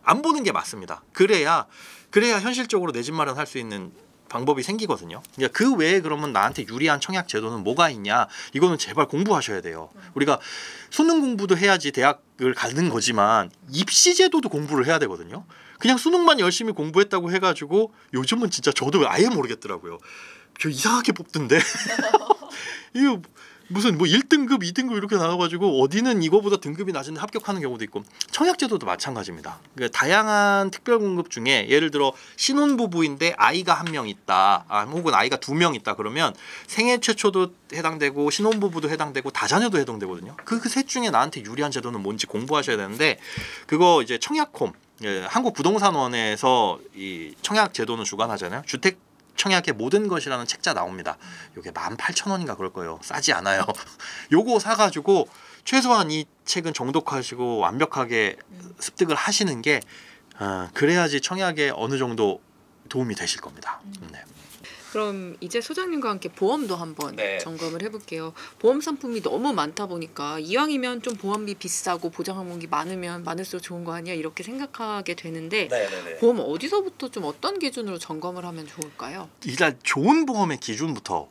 안 보는 게 맞습니다. 그래야 현실적으로 내 집 마련할 수 있는 방법이 생기거든요. 그러니까 그 외에 그러면 나한테 유리한 청약 제도는 뭐가 있냐? 이거는 제발 공부하셔야 돼요. 우리가 수능 공부도 해야지 대학을 가는 거지만 입시 제도도 공부를 해야 되거든요. 그냥 수능만 열심히 공부했다고 해가지고 요즘은 진짜 저도 아예 모르겠더라고요. 저 이상하게 뽑던데. 이거 무슨 뭐 1등급, 2등급 이렇게 나와가지고 어디는 이거보다 등급이 낮은데 합격하는 경우도 있고 청약제도도 마찬가지입니다. 그러니까 다양한 특별공급 중에 예를 들어 신혼부부인데 아이가 1명 있다, 혹은 아이가 2명 있다 그러면 생애 최초도 해당되고 신혼부부도 해당되고 다자녀도 해당되거든요. 그 셋 중에 나한테 유리한 제도는 뭔지 공부하셔야 되는데 그거 이제 청약홈, 한국부동산원에서 이 청약 제도는 주관하잖아요. 주택 청약의 모든 것이라는 책자 나옵니다. 요게 18,000원인가 그럴 거예요. 싸지 않아요. 요거 사가지고 최소한 이 책은 정독하시고 완벽하게 습득을 하시는 게 그래야지 청약에 어느 정도 도움이 되실 겁니다. 네. 그럼 이제 소장님과 함께 보험도 한번 네. 점검을 해볼게요. 보험 상품이 너무 많다 보니까 이왕이면 좀 보험비 비싸고 보장 항목이 많으면 많을수록 좋은 거 아니야 이렇게 생각하게 되는데 네네네. 보험 어디서부터 좀 어떤 기준으로 점검을 하면 좋을까요? 일단 좋은 보험의 기준부터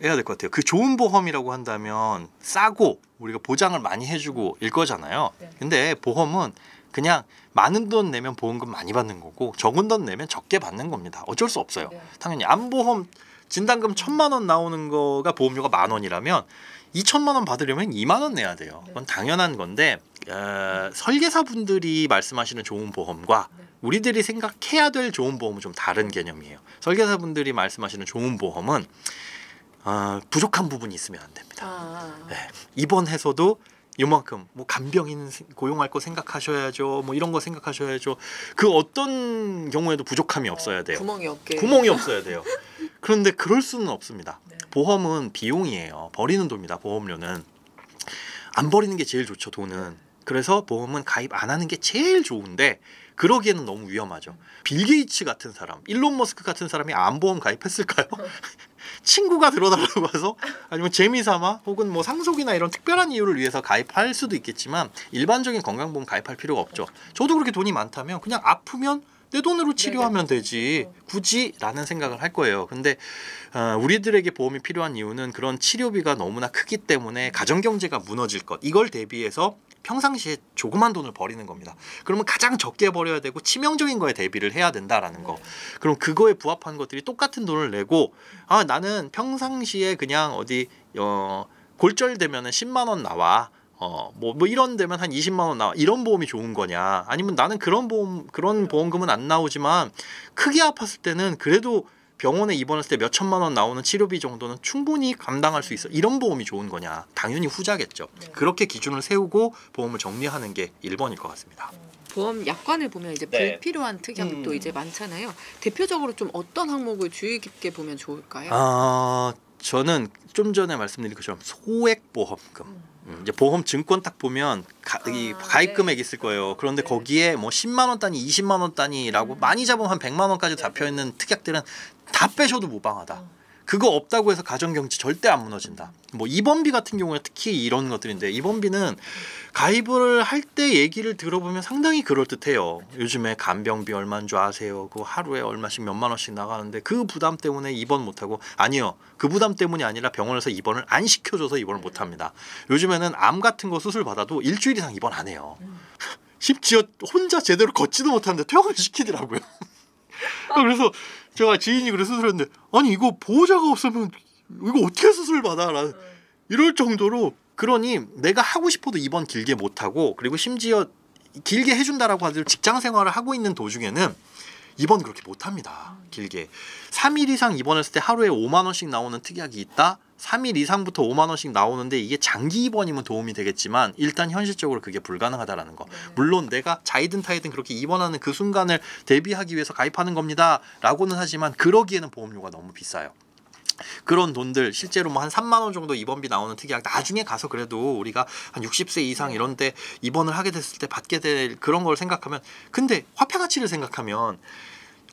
해야 될 것 같아요. 그 좋은 보험이라고 한다면 싸고 우리가 보장을 많이 해주고 일 거잖아요. 네. 근데 보험은 그냥 많은 돈 내면 보험금 많이 받는 거고 적은 돈 내면 적게 받는 겁니다. 어쩔 수 없어요. 네. 당연히 암보험 진단금 1,000만 원 나오는 거가 보험료가 10,000원이라면 2,000만 원 받으려면 2만 원 내야 돼요. 그건 당연한 건데 설계사분들이 말씀하시는 좋은 보험과 우리들이 생각해야 될 좋은 보험은 좀 다른 개념이에요. 설계사분들이 말씀하시는 좋은 보험은 부족한 부분이 있으면 안 됩니다. 네. 입원해서도 이만큼 뭐 간병인 고용할 거 생각하셔야죠. 뭐 이런 거 생각하셔야죠. 그 어떤 경우에도 부족함이 없어야 돼요. 구멍이 없어야 돼요. 그런데 그럴 수는 없습니다. 네. 보험은 비용이에요. 버리는 돈입니다. 보험료는 안 버리는 게 제일 좋죠. 돈은. 그래서 보험은 가입 안 하는 게 제일 좋은데 그러기에는 너무 위험하죠. 빌 게이츠 같은 사람, 일론 머스크 같은 사람이 암보험 가입했을까요? 친구가 들어달라고 해서 아니면 재미삼아 혹은 뭐 상속이나 이런 특별한 이유를 위해서 가입할 수도 있겠지만 일반적인 건강보험 가입할 필요가 없죠. 저도 그렇게 돈이 많다면 그냥 아프면 내 돈으로 치료하면 되지 굳이 라는 생각을 할 거예요. 근데 우리들에게 보험이 필요한 이유는 그런 치료비가 너무나 크기 때문에 가정경제가 무너질 것 이걸 대비해서 평상시에 조그만 돈을 버리는 겁니다. 그러면 가장 적게 버려야 되고 치명적인 거에 대비를 해야 된다라는 거. 그럼 그거에 부합한 것들이 똑같은 돈을 내고 나는 평상시에 그냥 어디 골절되면은 10만 원 나와. 뭐 이런 데면 한 20만 원 나와. 이런 보험이 좋은 거냐? 아니면 나는 그런 보험금은 안 나오지만 크게 아팠을 때는 그래도 병원에 입원했을 때 몇 천만 원 나오는 치료비 정도는 충분히 감당할 수 있어. 이런 보험이 좋은 거냐? 당연히 후자겠죠. 그렇게 기준을 세우고 보험을 정리하는 게 1번일 것 같습니다. 보험 약관을 보면 이제 불필요한 특약도 이제 많잖아요. 대표적으로 좀 어떤 항목을 주의 깊게 보면 좋을까요? 저는 좀 전에 말씀드린 것처럼 소액 보험금. 이제 보험 증권 딱 보면 이 가입 금액 있을 거예요. 그런데 거기에 뭐 10만 원 단위, 20만 원 단위라고 많이 잡으면 한 100만 원까지 잡혀 있는 특약들은 다 빼셔도 무방하다. 그거 없다고 해서 가정경제 절대 안 무너진다. 뭐 입원비 같은 경우에 특히 이런 것들인데 입원비는 가입을 할 때 얘기를 들어보면 상당히 그럴듯해요. 요즘에 간병비 얼마인 줄 아세요? 그 하루에 얼마씩 몇만 원씩 나가는데 그 부담 때문에 입원 못하고 아니요. 그 부담 때문이 아니라 병원에서 입원을 안 시켜줘서 입원을 못합니다. 요즘에는 암 같은 거 수술 받아도 일주일 이상 입원 안 해요. 심지어 혼자 제대로 걷지도 못하는데 퇴원을 시키더라고요. 그래서 제가 지인이 그래 수술했는데 아니 이거 보호자가 없으면 이거 어떻게 수술 받아? 이럴 정도로 그러니 내가 하고 싶어도 입원 길게 못하고 그리고 심지어 길게 해준다라고 하더라도 직장 생활을 하고 있는 도중에는 입원 그렇게 못합니다. 길게 3일 이상 입원했을 때 하루에 5만 원씩 나오는 특약이 있다. 3일 이상부터 5만 원씩 나오는데 이게 장기 입원이면 도움이 되겠지만 일단 현실적으로 그게 불가능하다라는 거. 물론 내가 자이든 타이든 그렇게 입원하는 그 순간을 대비하기 위해서 가입하는 겁니다 라고는 하지만 그러기에는 보험료가 너무 비싸요. 그런 돈들 실제로 뭐 한 3만 원 정도 입원비 나오는 특약 나중에 가서 그래도 우리가 한 60세 이상 이런데 입원을 하게 됐을 때 받게 될 그런 걸 생각하면 근데 화폐 가치를 생각하면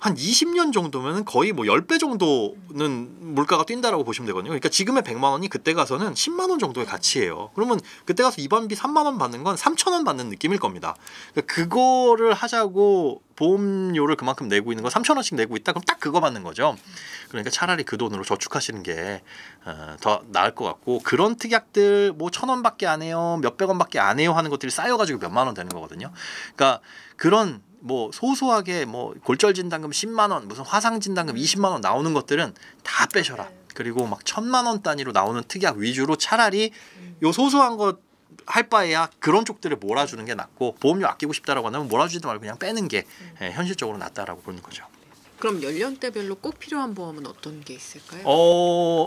한 20년 정도면 거의 뭐 10배 정도는 물가가 뛴다라고 보시면 되거든요. 그러니까 지금의 100만 원이 그때 가서는 10만 원 정도의 가치예요. 그러면 그때 가서 입원비 3만 원 받는 건 3천 원 받는 느낌일 겁니다. 그러니까 그거를 하자고 보험료를 그만큼 내고 있는 거 3천 원씩 내고 있다. 그럼 딱 그거 받는 거죠. 그러니까 차라리 그 돈으로 저축하시는 게 더 나을 것 같고 그런 특약들 뭐 1,000원밖에 안 해요. 몇백 원밖에 안 해요 하는 것들이 쌓여가지고 몇만 원 되는 거거든요. 그러니까 그런 뭐 소소하게 뭐 골절 진단금 10만 원, 무슨 화상 진단금 20만 원 나오는 것들은 다 빼셔라. 그리고 막 1,000만 원 단위로 나오는 특약 위주로 차라리 요 소소한 것 할 바에야 그런 쪽들을 몰아주는 게 낫고 보험료 아끼고 싶다라고 하면 몰아주지 말고 그냥 빼는 게 현실적으로 낫다라고 보는 거죠. 그럼 연령대별로 꼭 필요한 보험은 어떤 게 있을까요?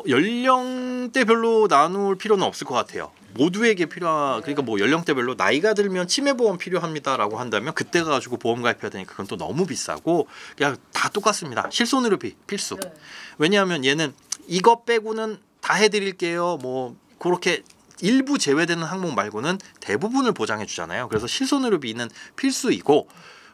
연령대별로 나눌 필요는 없을 것 같아요. 모두에게 필요한 그러니까 뭐 연령대별로 나이가 들면 치매보험 필요합니다라고 한다면 그때 가지고 보험 가입해야 되니까 그건 또 너무 비싸고 그냥 다 똑같습니다. 실손의료비 필수. 왜냐하면 얘는 이거 빼고는 다 해드릴게요. 뭐 그렇게 일부 제외되는 항목 말고는 대부분을 보장해 주잖아요. 그래서 실손의료비는 필수이고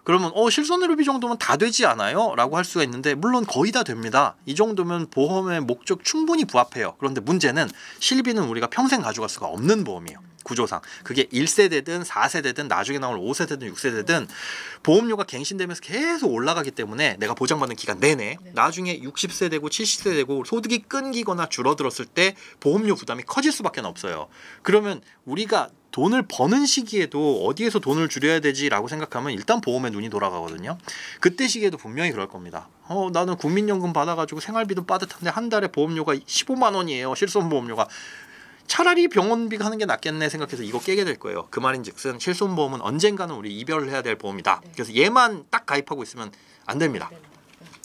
그러면 실손의료비 정도면 다 되지 않아요? 라고 할 수가 있는데 물론 거의 다 됩니다. 이 정도면 보험의 목적 충분히 부합해요. 그런데 문제는 실비는 우리가 평생 가져갈 수가 없는 보험이에요. 구조상. 그게 1세대든 4세대든 나중에 나올 5세대든 6세대든 보험료가 갱신되면서 계속 올라가기 때문에 내가 보장받는 기간 내내 나중에 60세 되고 70세 되고 소득이 끊기거나 줄어들었을 때 보험료 부담이 커질 수밖에 없어요. 그러면 우리가 돈을 버는 시기에도 어디에서 돈을 줄여야 되지라고 생각하면 일단 보험에 눈이 돌아가거든요. 그때 시기에도 분명히 그럴 겁니다. 나는 국민연금 받아가지고 생활비도 빠듯한데 한 달에 보험료가 15만 원이에요. 실손보험료가. 차라리 병원비가 하는 게 낫겠네 생각해서 이거 깨게 될 거예요. 그 말인즉슨 실손보험은 언젠가는 우리 이별을 해야 될 보험이다. 그래서 얘만 딱 가입하고 있으면 안 됩니다.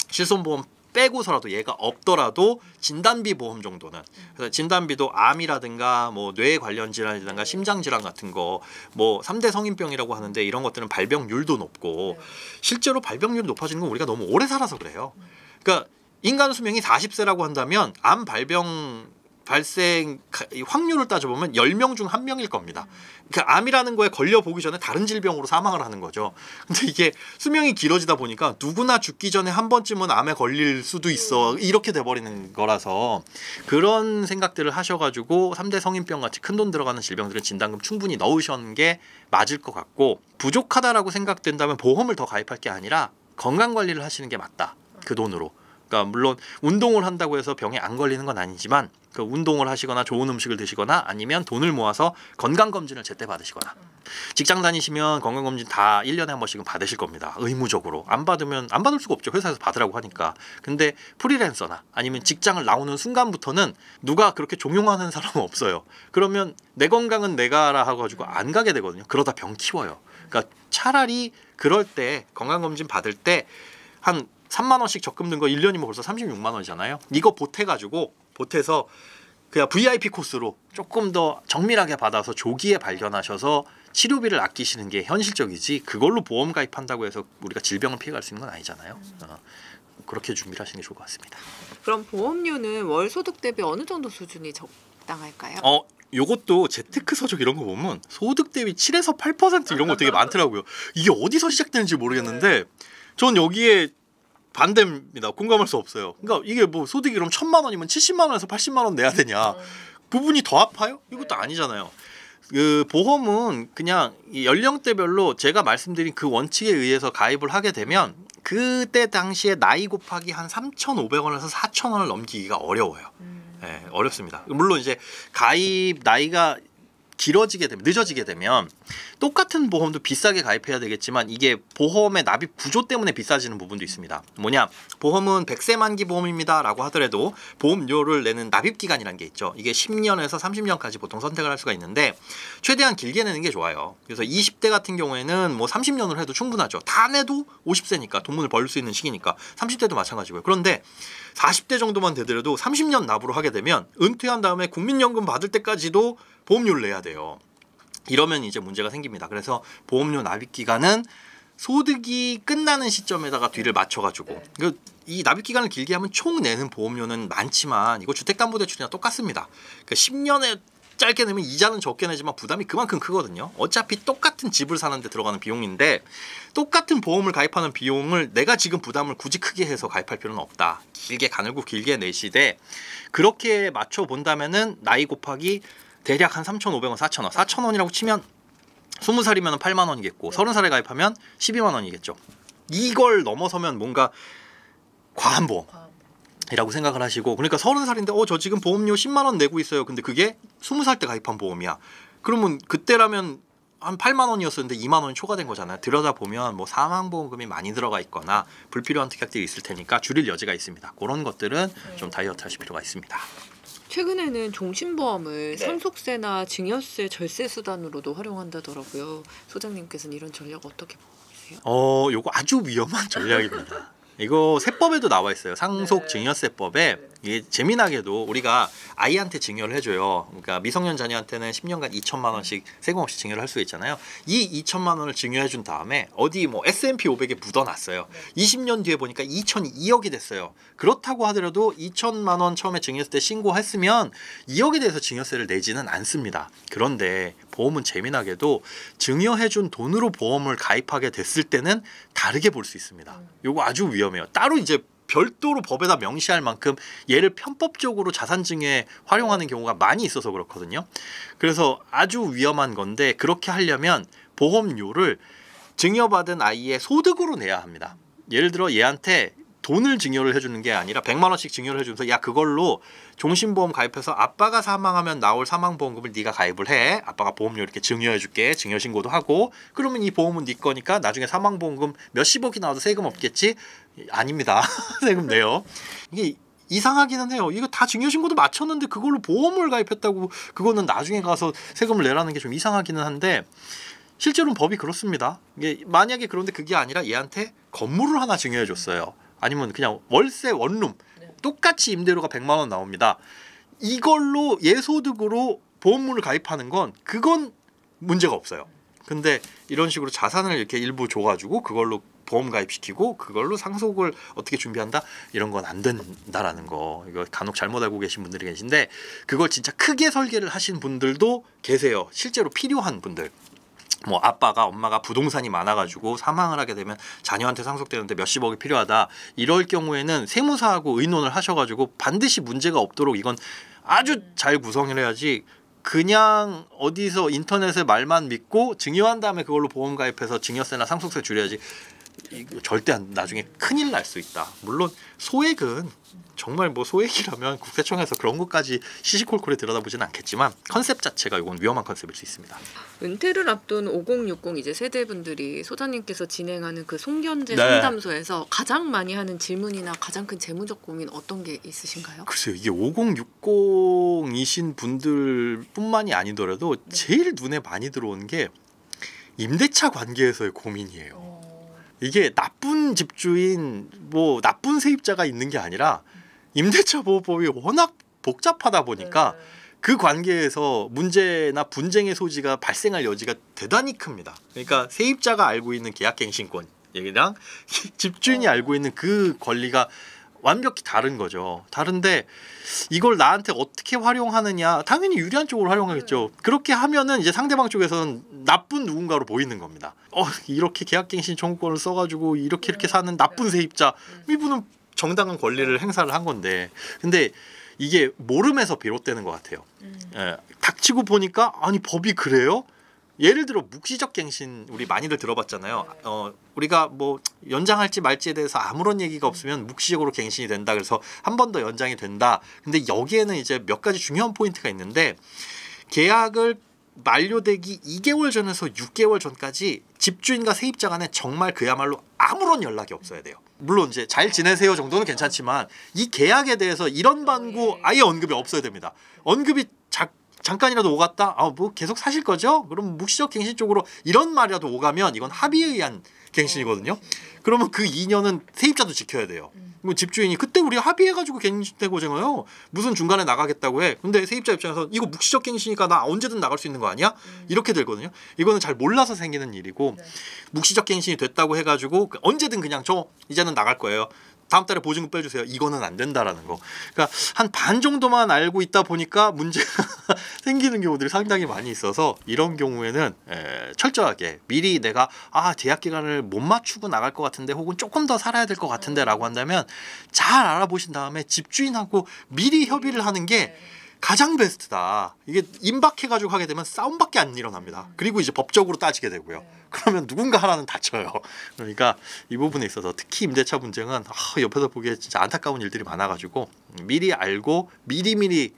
실손보험 빼고서라도 얘가 없더라도 진단비 보험 정도는, 그래서 진단비도 암이라든가 뭐 뇌 관련 질환이라든가 심장 질환 같은 거, 뭐 3대 성인병이라고 하는데 이런 것들은 발병률도 높고 실제로 발병률이 높아지는 건 우리가 너무 오래 살아서 그래요. 그러니까 인간 수명이 40세라고 한다면 암 발생 확률을 따져보면 10명 중 1명일 겁니다. 그러니까 암이라는 거에 걸려보기 전에 다른 질병으로 사망을 하는 거죠. 근데 이게 수명이 길어지다 보니까 누구나 죽기 전에 한 번쯤은 암에 걸릴 수도 있어. 이렇게 돼버리는 거라서 그런 생각들을 하셔가지고 3대 성인병 같이 큰돈 들어가는 질병들은 진단금 충분히 넣으시는 게 맞을 것 같고, 부족하다라고 생각된다면 보험을 더 가입할 게 아니라 건강관리를 하시는 게 맞다. 그 돈으로. 그러니까 물론 운동을 한다고 해서 병에 안 걸리는 건 아니지만 그 운동을 하시거나 좋은 음식을 드시거나 아니면 돈을 모아서 건강검진을 제때 받으시거나, 직장 다니시면 건강검진 다 1년에 한 번씩은 받으실 겁니다. 의무적으로. 안 받으면 안 받을 수가 없죠. 회사에서 받으라고 하니까. 근데 프리랜서나 아니면 직장을 나오는 순간부터는 누가 그렇게 종용하는 사람은 없어요. 그러면 내 건강은 내가 알아 하고 안 가게 되거든요. 그러다 병 키워요. 그러니까 차라리 그럴 때 건강검진 받을 때 한 3만 원씩 적금 든 거 1년이면 벌써 36만 원이잖아요. 이거 보태서 그냥 VIP 코스로 조금 더 정밀하게 받아서 조기에 발견하셔서 치료비를 아끼시는 게 현실적이지, 그걸로 보험 가입한다고 해서 우리가 질병을 피해갈 수 있는 건 아니잖아요. 그렇게 준비를 하시는 게 좋을 것 같습니다. 그럼 보험료는 월 소득 대비 어느 정도 수준이 적당할까요? 요것도 재테크 서적 이런 거 보면 소득 대비 7에서 8% 이런 거 되게 많더라고요. 이게 어디서 시작되는지 모르겠는데 전 여기에 반대입니다. 공감할 수 없어요. 그러니까 이게 뭐 소득이 그럼 1,000만 원이면 70만 원에서 80만 원 내야 되냐? 부분이 더 아파요? 이것도 아니잖아요. 그 보험은 그냥 이 연령대별로 제가 말씀드린 그 원칙에 의해서 가입을 하게 되면 그때 당시에 나이 곱하기 한 3,500원에서 4,000원을 넘기기가 어려워요. 네, 어렵습니다. 물론 이제 가입 나이가 길어지게 되면, 늦어지게 되면 똑같은 보험도 비싸게 가입해야 되겠지만 이게 보험의 납입 구조 때문에 비싸지는 부분도 있습니다. 뭐냐, 보험은 100세 만기 보험입니다 라고 하더라도 보험료를 내는 납입기간이라는 게 있죠. 이게 10년에서 30년까지 보통 선택을 할 수가 있는데 최대한 길게 내는 게 좋아요. 그래서 20대 같은 경우에는 뭐 30년을 해도 충분하죠. 다 내도 50세니까 돈을 벌 수 있는 시기니까. 30대도 마찬가지고요. 그런데 40대 정도만 되더라도 30년 납으로 하게 되면 은퇴한 다음에 국민연금 받을 때까지도 보험료를 내야 돼요. 이러면 이제 문제가 생깁니다. 그래서 보험료 납입 기간은 소득이 끝나는 시점에다가 뒤를 맞춰가지고, 이 납입 기간을 길게 하면 총 내는 보험료는 많지만 이거 주택담보대출이랑 똑같습니다. 그러니까 10년에 짧게 내면 이자는 적게 내지만 부담이 그만큼 크거든요. 어차피 똑같은 집을 사는데 들어가는 비용인데 똑같은 보험을 가입하는 비용을 내가 지금 부담을 굳이 크게 해서 가입할 필요는 없다. 길게 가늘고 길게 내시되 그렇게 맞춰 본다면은 나이 곱하기 대략 한 3,500원, 4,000원. 4,000원이라고 치면 20살이면 8만 원이겠고 30살에 가입하면 12만 원이겠죠. 이걸 넘어서면 뭔가 과한 보험이라고 생각을 하시고, 그러니까 30살인데 저 지금 보험료 10만 원 내고 있어요. 근데 그게 20살 때 가입한 보험이야. 그러면 그때라면 한 8만 원이었었는데 2만 원이 초과된 거잖아요. 들여다보면 뭐 사망보험금이 많이 들어가 있거나 불필요한 특약들이 있을 테니까 줄일 여지가 있습니다. 그런 것들은 좀 다이어트 하실 필요가 있습니다. 최근에는 종신보험을 상속세나 증여세 절세 수단으로도 활용한다더라고요. 소장님께서는 이런 전략 어떻게 보세요? 요거 아주 위험한 전략입니다. 이거 세법에도 나와 있어요. 상속 증여세법에 이게 재미나게도 우리가 아이한테 증여를 해줘요. 그러니까 미성년 자녀한테는 10년간 2천만 원씩 세금 없이 증여를 할 수 있잖아요. 이 2천만 원을 증여해준 다음에 어디 뭐 S&P 500에 묻어놨어요. 20년 뒤에 보니까 2,002억이 됐어요. 그렇다고 하더라도 2천만 원 처음에 증여했을 때 신고했으면 2억에 대해서 증여세를 내지는 않습니다. 그런데 보험은 재미나게도 증여해준 돈으로 보험을 가입하게 됐을 때는 다르게 볼 수 있습니다. 이거 아주 위험해요. 따로 이제 별도로 법에다 명시할 만큼 얘를 편법적으로 자산증여에 활용하는 경우가 많이 있어서 그렇거든요. 그래서 아주 위험한 건데 그렇게 하려면 보험료를 증여받은 아이의 소득으로 내야 합니다. 예를 들어 얘한테 돈을 증여를 해주는 게 아니라 100만 원씩 증여를 해주면서 야 그걸로 종신보험 가입해서 아빠가 사망하면 나올 사망보험금을 네가 가입을 해. 아빠가 보험료 이렇게 증여해줄게. 증여신고도 하고 그러면 이 보험은 네 거니까 나중에 사망보험금 몇십억이 나와도 세금 없겠지? 아닙니다. 세금 내요. 이게 이상하기는 해요. 이거 다 증여신고도 마쳤는데 그걸로 보험을 가입했다고 그거는 나중에 가서 세금을 내라는 게 좀 이상하기는 한데 실제로는 법이 그렇습니다. 이게 만약에 그런데 그게 아니라 얘한테 건물을 하나 증여해줬어요. 아니면 그냥 월세 원룸 똑같이 임대료가 100만 원 나옵니다. 이걸로 예소득으로 보험료를 가입하는 건 그건 문제가 없어요. 근데 이런 식으로 자산을 이렇게 일부 줘가지고 그걸로 보험 가입시키고 그걸로 상속을 어떻게 준비한다? 이런 건 안 된다라는 거. 이거 간혹 잘못 알고 계신 분들이 계신데 그걸 진짜 크게 설계를 하신 분들도 계세요. 실제로 필요한 분들. 뭐 아빠가 엄마가 부동산이 많아가지고 사망을 하게 되면 자녀한테 상속되는데 몇십억이 필요하다. 이럴 경우에는 세무사하고 의논을 하셔가지고 반드시 문제가 없도록 이건 아주 잘 구성을 해야지 그냥 어디서 인터넷에 말만 믿고 증여한 다음에 그걸로 보험 가입해서 증여세나 상속세 줄여야지 이거 절대 나중에 큰일 날 수 있다. 물론 소액은 정말 뭐 소액이라면 국세청에서 그런 것까지 시시콜콜에 들여다보지는 않겠지만 컨셉 자체가 이건 위험한 컨셉일 수 있습니다. 은퇴를 앞둔 5060 이제 세대분들이 소장님께서 진행하는 그 송년제 네. 상담소에서 가장 많이 하는 질문이나 가장 큰 재무적 고민 어떤 게 있으신가요? 글쎄요. 이게 5060이신 분들뿐만이 아니더라도 제일 눈에 많이 들어오는 게 임대차 관계에서의 고민이에요. 이게 나쁜 집주인, 뭐 나쁜 세입자가 있는 게 아니라 임대차 보호법이 워낙 복잡하다 보니까 그 관계에서 문제나 분쟁의 소지가 발생할 여지가 대단히 큽니다. 그러니까 세입자가 알고 있는 계약갱신권 얘기랑 집주인이 알고 있는 그 권리가 완벽히 다른 거죠. 다른데 이걸 나한테 어떻게 활용하느냐 당연히 유리한 쪽으로 활용하겠죠. 그렇게 하면은 이제 상대방 쪽에서는 나쁜 누군가로 보이는 겁니다. 이렇게 계약갱신 청구권을 써가지고 이렇게 사는 나쁜 세입자 이분은 정당한 권리를 행사를 한 건데 근데 이게 모름에서 비롯되는 것 같아요. 닥치고 보니까 아니 법이 그래요? 예를 들어 묵시적 갱신 우리 많이들 들어봤잖아요. 우리가 뭐 연장할지 말지에 대해서 아무런 얘기가 없으면 묵시적으로 갱신이 된다. 그래서 한 번 더 연장이 된다. 근데 여기에는 이제 몇 가지 중요한 포인트가 있는데 계약을 만료되기 2개월 전에서 6개월 전까지 집주인과 세입자 간에 정말 그야말로 아무런 연락이 없어야 돼요. 물론 이제 잘 지내세요 정도는 괜찮지만 이 계약에 대해서 이런 반구 아예 언급이 없어야 됩니다. 언급이 잠깐이라도 오갔다? 뭐 계속 사실 거죠? 그럼 묵시적 갱신 쪽으로 이런 말이라도 오가면 이건 합의에 의한 갱신이거든요. 그러면 그 2년은 세입자도 지켜야 돼요. 뭐 집주인이 그때 우리 합의해가지고 갱신되고잖아요. 무슨 중간에 나가겠다고 해. 근데 세입자 입장에서 이거 묵시적 갱신이니까 나 언제든 나갈 수 있는 거 아니야? 이렇게 되거든요. 이거는 잘 몰라서 생기는 일이고 묵시적 갱신이 됐다고 해가지고 언제든 그냥 저 이제는 나갈 거예요. 다음 달에 보증금 빼주세요. 이거는 안 된다라는 거. 그러니까 한 반 정도만 알고 있다 보니까 문제가 생기는 경우들이 상당히 많이 있어서 이런 경우에는 철저하게 미리 내가 계약 기간을 못 맞추고 나갈 것 같은데 혹은 조금 더 살아야 될 것 같은데 라고 한다면 잘 알아보신 다음에 집주인하고 미리 협의를 하는 게 가장 베스트다. 이게 임박해가지고 하게 되면 싸움밖에 안 일어납니다. 그리고 이제 법적으로 따지게 되고요. 그러면 누군가 하나는 다쳐요. 그러니까 이 부분에 있어서 특히 임대차 분쟁은 옆에서 보기에 진짜 안타까운 일들이 많아가지고 미리 알고 미리미리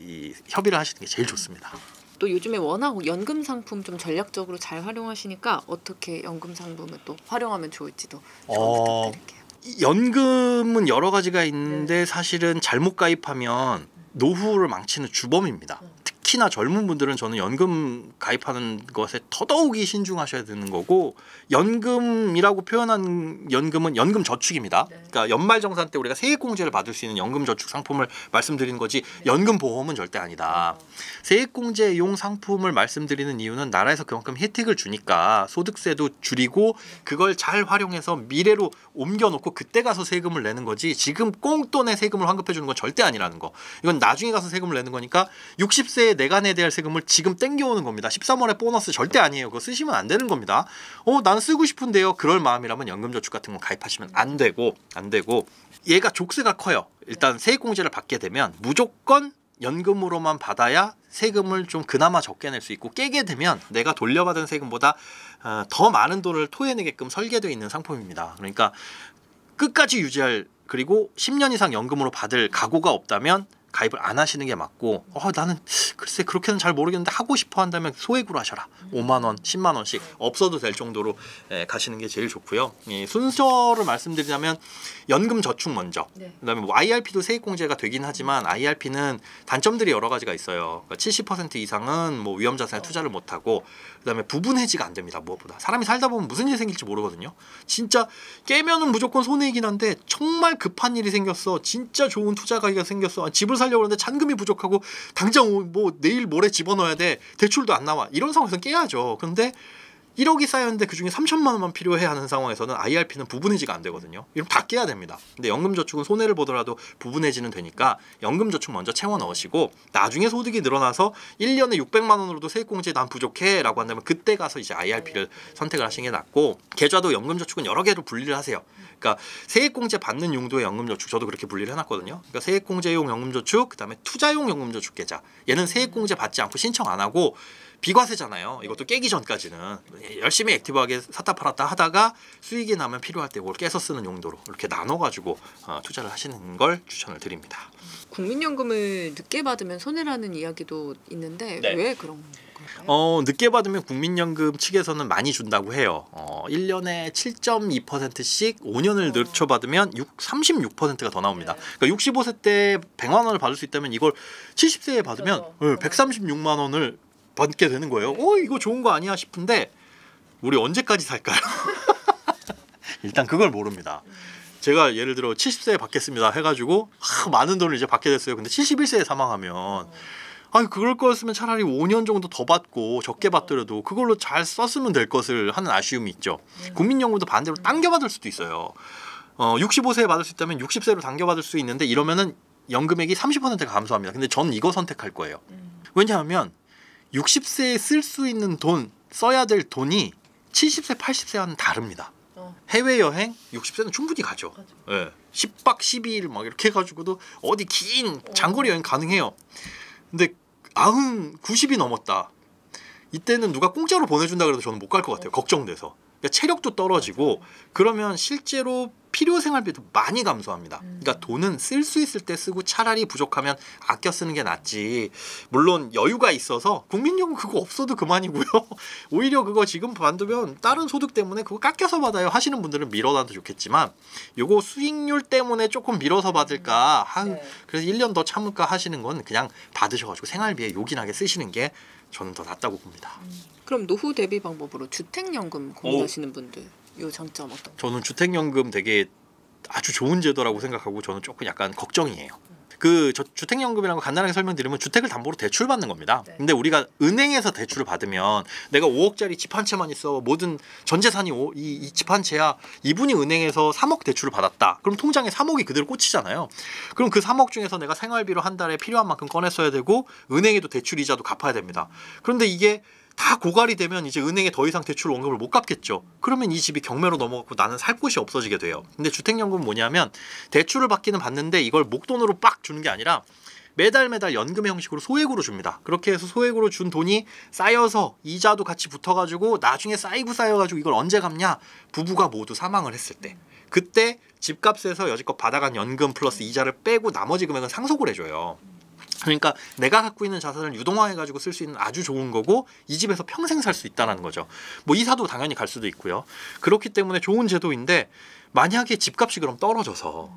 이 협의를 하시는 게 제일 좋습니다. 또 요즘에 워낙 연금 상품 좀 전략적으로 잘 활용하시니까 어떻게 연금 상품을 또 활용하면 좋을지도 좀 부탁드릴게요. 연금은 여러 가지가 있는데 사실은 잘못 가입하면 노후를 망치는 주범입니다. 특히 특히나 젊은 분들은 저는 연금 가입하는 것에 더더욱이 신중하셔야 되는 거고, 연금이라고 표현한 연금은 연금 저축입니다. 그러니까 연말정산 때 우리가 세액공제를 받을 수 있는 연금 저축 상품을 말씀드리는 거지 연금 보험은 절대 아니다. 세액공제용 상품을 말씀드리는 이유는 나라에서 그만큼 혜택을 주니까 소득세도 줄이고 그걸 잘 활용해서 미래로 옮겨놓고 그때 가서 세금을 내는 거지, 지금 꽁돈에 세금을 환급해 주는 건 절대 아니라는 거. 이건 나중에 가서 세금을 내는 거니까 60세에 내가 내야 될 세금을 지금 땡겨오는 겁니다. 13월에 보너스 절대 아니에요. 그거 쓰시면 안 되는 겁니다. 나는 쓰고 싶은데요. 그럴 마음이라면 연금저축 같은 거 가입하시면 안 되고 얘가 족쇄가 커요. 일단 세액공제를 받게 되면 무조건 연금으로만 받아야 세금을 좀 그나마 적게 낼 수 있고, 깨게 되면 내가 돌려받은 세금보다 더 많은 돈을 토해내게끔 설계되어 있는 상품입니다. 그러니까 끝까지 유지할, 그리고 10년 이상 연금으로 받을 각오가 없다면 가입을 안 하시는 게 맞고, 나는 글쎄 그렇게는 잘 모르겠는데 하고 싶어 한다면 소액으로 하셔라. 5만 원, 10만 원씩 없어도 될 정도로 가시는 게 제일 좋고요. 순서를 말씀드리자면 연금 저축 먼저, 그다음에 뭐 IRP도 세액공제가 되긴 하지만 IRP는 단점들이 여러 가지가 있어요. 그러니까 70% 이상은 뭐 위험 자산에 투자를 못 하고, 그다음에 부분 해지가 안 됩니다. 무엇보다 사람이 살다 보면 무슨 일이 생길지 모르거든요. 진짜 깨면은 무조건 손해이긴 한데 정말 급한 일이 생겼어, 진짜 좋은 투자 가기가 생겼어, 집을 살려고 하는데 잔금이 부족하고 당장 뭐 내일 모레 집어넣어야 돼, 대출도 안 나와, 이런 상황에서는 깨야죠. 그런데 1억이 쌓였는데 그중에 3천만 원만 필요해 하는 상황에서는 IRP는 부분 해지가 안 되거든요. 이럼 다 깨야 됩니다. 근데 연금저축은 손해를 보더라도 부분 해지는 되니까 연금저축 먼저 채워 넣으시고, 나중에 소득이 늘어나서 1년에 600만 원으로도 세액공제 난 부족해 라고 한다면 그때 가서 이제 IRP를 선택을 하시는 게 낫고, 계좌도 연금저축은 여러 개로 분리를 하세요. 그러니까 세액공제 받는 용도의 연금저축, 저도 그렇게 분리를 해놨거든요. 그러니까 세액공제용 연금저축, 그다음에 투자용 연금저축 계좌, 얘는 세액공제 받지 않고 신청 안 하고 비과세잖아요. 이것도 깨기 전까지는 열심히 액티브하게 샀다 팔았다 하다가 수익이 나면 필요할 때 그걸 깨서 쓰는 용도로 이렇게 나눠가지고 투자를 하시는 걸 추천을 드립니다. 국민연금을 늦게 받으면 손해라는 이야기도 있는데 왜 그런 걸까요? 늦게 받으면 국민연금 측에서는 많이 준다고 해요. 1년에 7.2%씩 5년을 늦춰 받으면 36%가 더 나옵니다. 그러니까 65세 때 100만 원을 받을 수 있다면 이걸 70세에 받으면 136만 원을 받게 되는 거예요. 이거 좋은 거 아니야 싶은데 우리 언제까지 살까요? 일단 그걸 모릅니다. 제가 예를 들어 70세에 받겠습니다 해가지고 많은 돈을 이제 받게 됐어요. 근데 71세에 사망하면 그럴 거였으면 차라리 5년 정도 더 받고 적게 받더라도 그걸로 잘 썼으면 될 것을 하는 아쉬움이 있죠. 국민연금도 반대로 당겨받을 수도 있어요. 65세에 받을 수 있다면 60세로 당겨받을 수 있는데, 이러면은 연금액이 30%가 감소합니다. 근데 저는 이거 선택할 거예요. 왜냐하면 60세에 쓸 수 있는 돈, 써야 될 돈이 70세, 80세와는 다릅니다. 해외여행 60세는 충분히 가죠. 10박 12일 막 이렇게 해가지고도 어디 긴 장거리 여행 가능해요. 근데 90이 넘었다. 이때는 누가 공짜로 보내준다 그래도 저는 못 갈 것 같아요. 걱정돼서. 그러니까 체력도 떨어지고 그러면 실제로 필요 생활비도 많이 감소합니다. 그러니까 돈은 쓸 수 있을 때 쓰고 차라리 부족하면 아껴 쓰는 게 낫지. 물론 여유가 있어서 국민연금 그거 없어도 그만이고요. 오히려 그거 지금 받으면 다른 소득 때문에 그거 깎여서 받아요 하시는 분들은 미뤄놔도 좋겠지만, 요거 수익률 때문에 조금 미뤄서 받을까, 그래서 1년 더 참을까 하시는 건 그냥 받으셔가지고 생활비에 요긴하게 쓰시는 게 저는 더 낫다고 봅니다. 그럼 노후 대비 방법으로 주택연금 고민하시는 분들 요 장점 어떤? 저는 주택연금 되게 아주 좋은 제도라고 생각하고, 저는 조금 약간 걱정이에요. 그 주택연금이라고 간단하게 설명드리면 주택을 담보로 대출 받는 겁니다. 근데 우리가 은행에서 대출을 받으면 내가 5억짜리 집 한 채만 있어, 모든 전 재산이 이 집 한 채야. 이분이 은행에서 3억 대출을 받았다. 그럼 통장에 3억이 그대로 꽂히잖아요. 그럼 그 3억 중에서 내가 생활비로 한 달에 필요한 만큼 꺼내 써야 되고 은행에도 대출 이자도 갚아야 됩니다. 그런데 이게 다 고갈이 되면 이제 은행에 더 이상 대출 원금을 못 갚겠죠. 그러면 이 집이 경매로 넘어가고 나는 살 곳이 없어지게 돼요. 근데 주택연금은 뭐냐면 대출을 받기는 받는데 이걸 목돈으로 빡 주는 게 아니라 매달 연금 형식으로 소액으로 줍니다. 그렇게 해서 소액으로 준 돈이 쌓여서 이자도 같이 붙어가지고 나중에 쌓여가지고 이걸 언제 갚냐? 부부가 모두 사망을 했을 때. 그때 집값에서 여지껏 받아간 연금 플러스 이자를 빼고 나머지 금액은 상속을 해줘요. 그러니까 내가 갖고 있는 자산을 유동화해가지고 쓸 수 있는 아주 좋은 거고 이 집에서 평생 살 수 있다는 거죠. 뭐 이사도 당연히 갈 수도 있고요. 그렇기 때문에 좋은 제도인데 만약에 집값이 그럼 떨어져서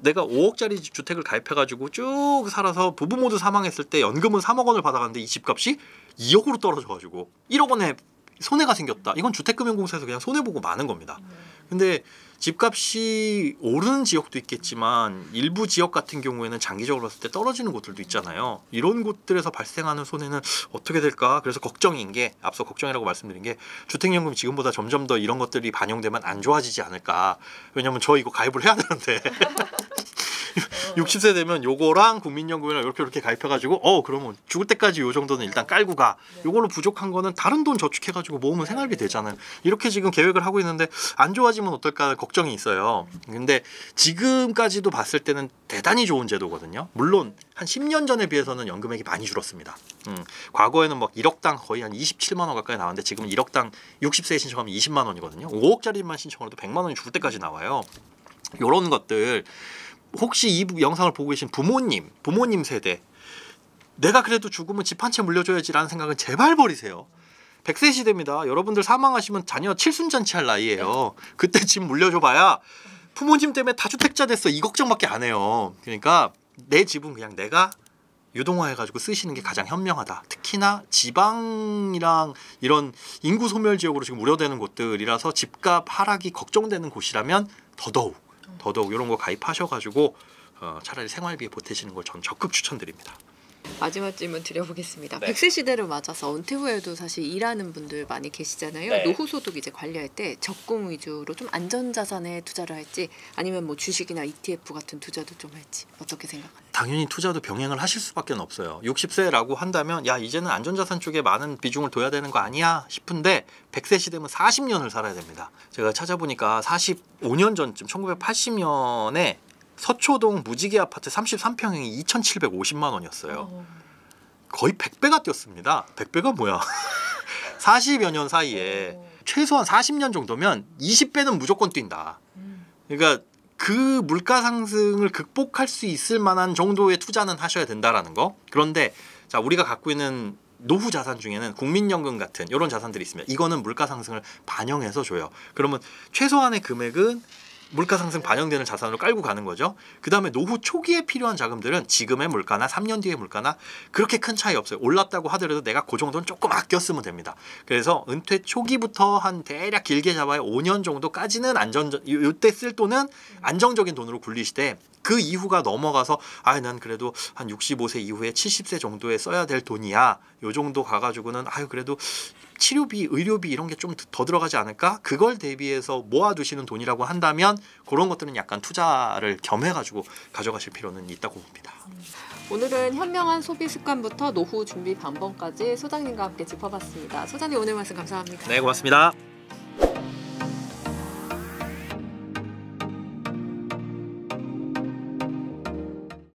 내가 5억짜리 주택을 가입해가지고 쭉 살아서 부부 모두 사망했을 때 연금은 3억 원을 받아갔는데 이 집값이 2억으로 떨어져가지고 1억 원에 손해가 생겼다. 이건 주택금융공사에서 그냥 손해보고 마는 겁니다. 근데 집값이 오르는 지역도 있겠지만 일부 지역 같은 경우에는 장기적으로 봤을 때 떨어지는 곳들도 있잖아요. 이런 곳들에서 발생하는 손해는 어떻게 될까? 그래서 걱정인 게 앞서 걱정이라고 말씀드린 게 주택연금이 지금보다 점점 더 이런 것들이 반영되면 안 좋아지지 않을까. 왜냐면 저 이거 가입을 해야 되는데 60세 되면 요거랑 국민연금이랑 이렇게 가입해가지고 그러면 죽을 때까지 요 정도는 일단 깔고 가. 요걸로 부족한 거는 다른 돈 저축해가지고 모으면 생활비 되잖아요. 이렇게 지금 계획을 하고 있는데 안 좋아지면 어떨까 걱정이 있어요. 근데 지금까지도 봤을 때는 대단히 좋은 제도거든요. 물론 한 10년 전에 비해서는 연금액이 많이 줄었습니다. 과거에는 막 1억당 거의 한 27만 원 가까이 나왔는데 지금은 1억당 60세에 신청하면 20만 원이거든요. 5억짜리만 신청해도 100만 원이 죽을 때까지 나와요. 요런 것들 혹시 이 영상을 보고 계신 부모님 세대 내가 그래도 죽으면 집 한 채 물려줘야지라는 생각은 제발 버리세요. 100세 시대입니다. 여러분들 사망하시면 자녀 칠순잔치할 나이예요. 그때 집 물려줘봐야 부모님 때문에 다주택자 됐어 이 걱정밖에 안 해요. 그러니까 내 집은 그냥 내가 유동화해가지고 쓰시는 게 가장 현명하다. 특히나 지방이랑 이런 인구 소멸 지역으로 지금 우려되는 곳들이라서 집값 하락이 걱정되는 곳이라면 더더욱 이런 거 가입하셔가지고 차라리 생활비에 보태시는 걸 전 적극 추천드립니다. 마지막 질문 드려보겠습니다. 네. 100세 시대를 맞아서 은퇴 후에도 사실 일하는 분들 많이 계시잖아요. 네. 노후소득 이제 관리할 때 적금 위주로 좀 안전자산에 투자를 할지 아니면 뭐 주식이나 ETF 같은 투자도 좀 할지 어떻게 생각하세요? 당연히 투자도 병행을 하실 수밖에 없어요. 60세라고 한다면 야 이제는 안전자산 쪽에 많은 비중을 둬야 되는 거 아니야 싶은데 100세 시대면 40년을 살아야 됩니다. 제가 찾아보니까 45년 전쯤 1980년에 서초동 무지개 아파트 33평형이 2,750만 원이었어요. 거의 100배가 뛰었습니다. 100배가 뭐야? 40여 년 사이에 최소한 40년 정도면 20배는 무조건 뛴다. 그러니까 그 물가 상승을 극복할 수 있을 만한 정도의 투자는 하셔야 된다라는 거. 그런데 자 우리가 갖고 있는 노후 자산 중에는 국민연금 같은 이런 자산들이 있으면 이거는 물가 상승을 반영해서 줘요. 그러면 최소한의 금액은 물가 상승 반영되는 자산으로 깔고 가는 거죠. 그 다음에 노후 초기에 필요한 자금들은 지금의 물가나 3년 뒤의 물가나 그렇게 큰 차이 없어요. 올랐다고 하더라도 내가 그 정도는 조금 아껴 쓰면 됩니다. 그래서 은퇴 초기부터 한 대략 길게 잡아야 5년 정도까지는 이때 쓸 돈은 안정적인 돈으로 굴리시되 그 이후가 넘어가서 난 그래도 한 65세 이후에 70세 정도에 써야 될 돈이야. 요 정도 가가지고는 그래도 치료비, 의료비 이런 게 좀 더 들어가지 않을까? 그걸 대비해서 모아두시는 돈이라고 한다면 그런 것들은 약간 투자를 겸해가지고 가져가실 필요는 있다고 봅니다. 오늘은 현명한 소비 습관부터 노후 준비 방법까지 소장님과 함께 짚어봤습니다. 소장님 오늘 말씀 감사합니다. 네, 고맙습니다.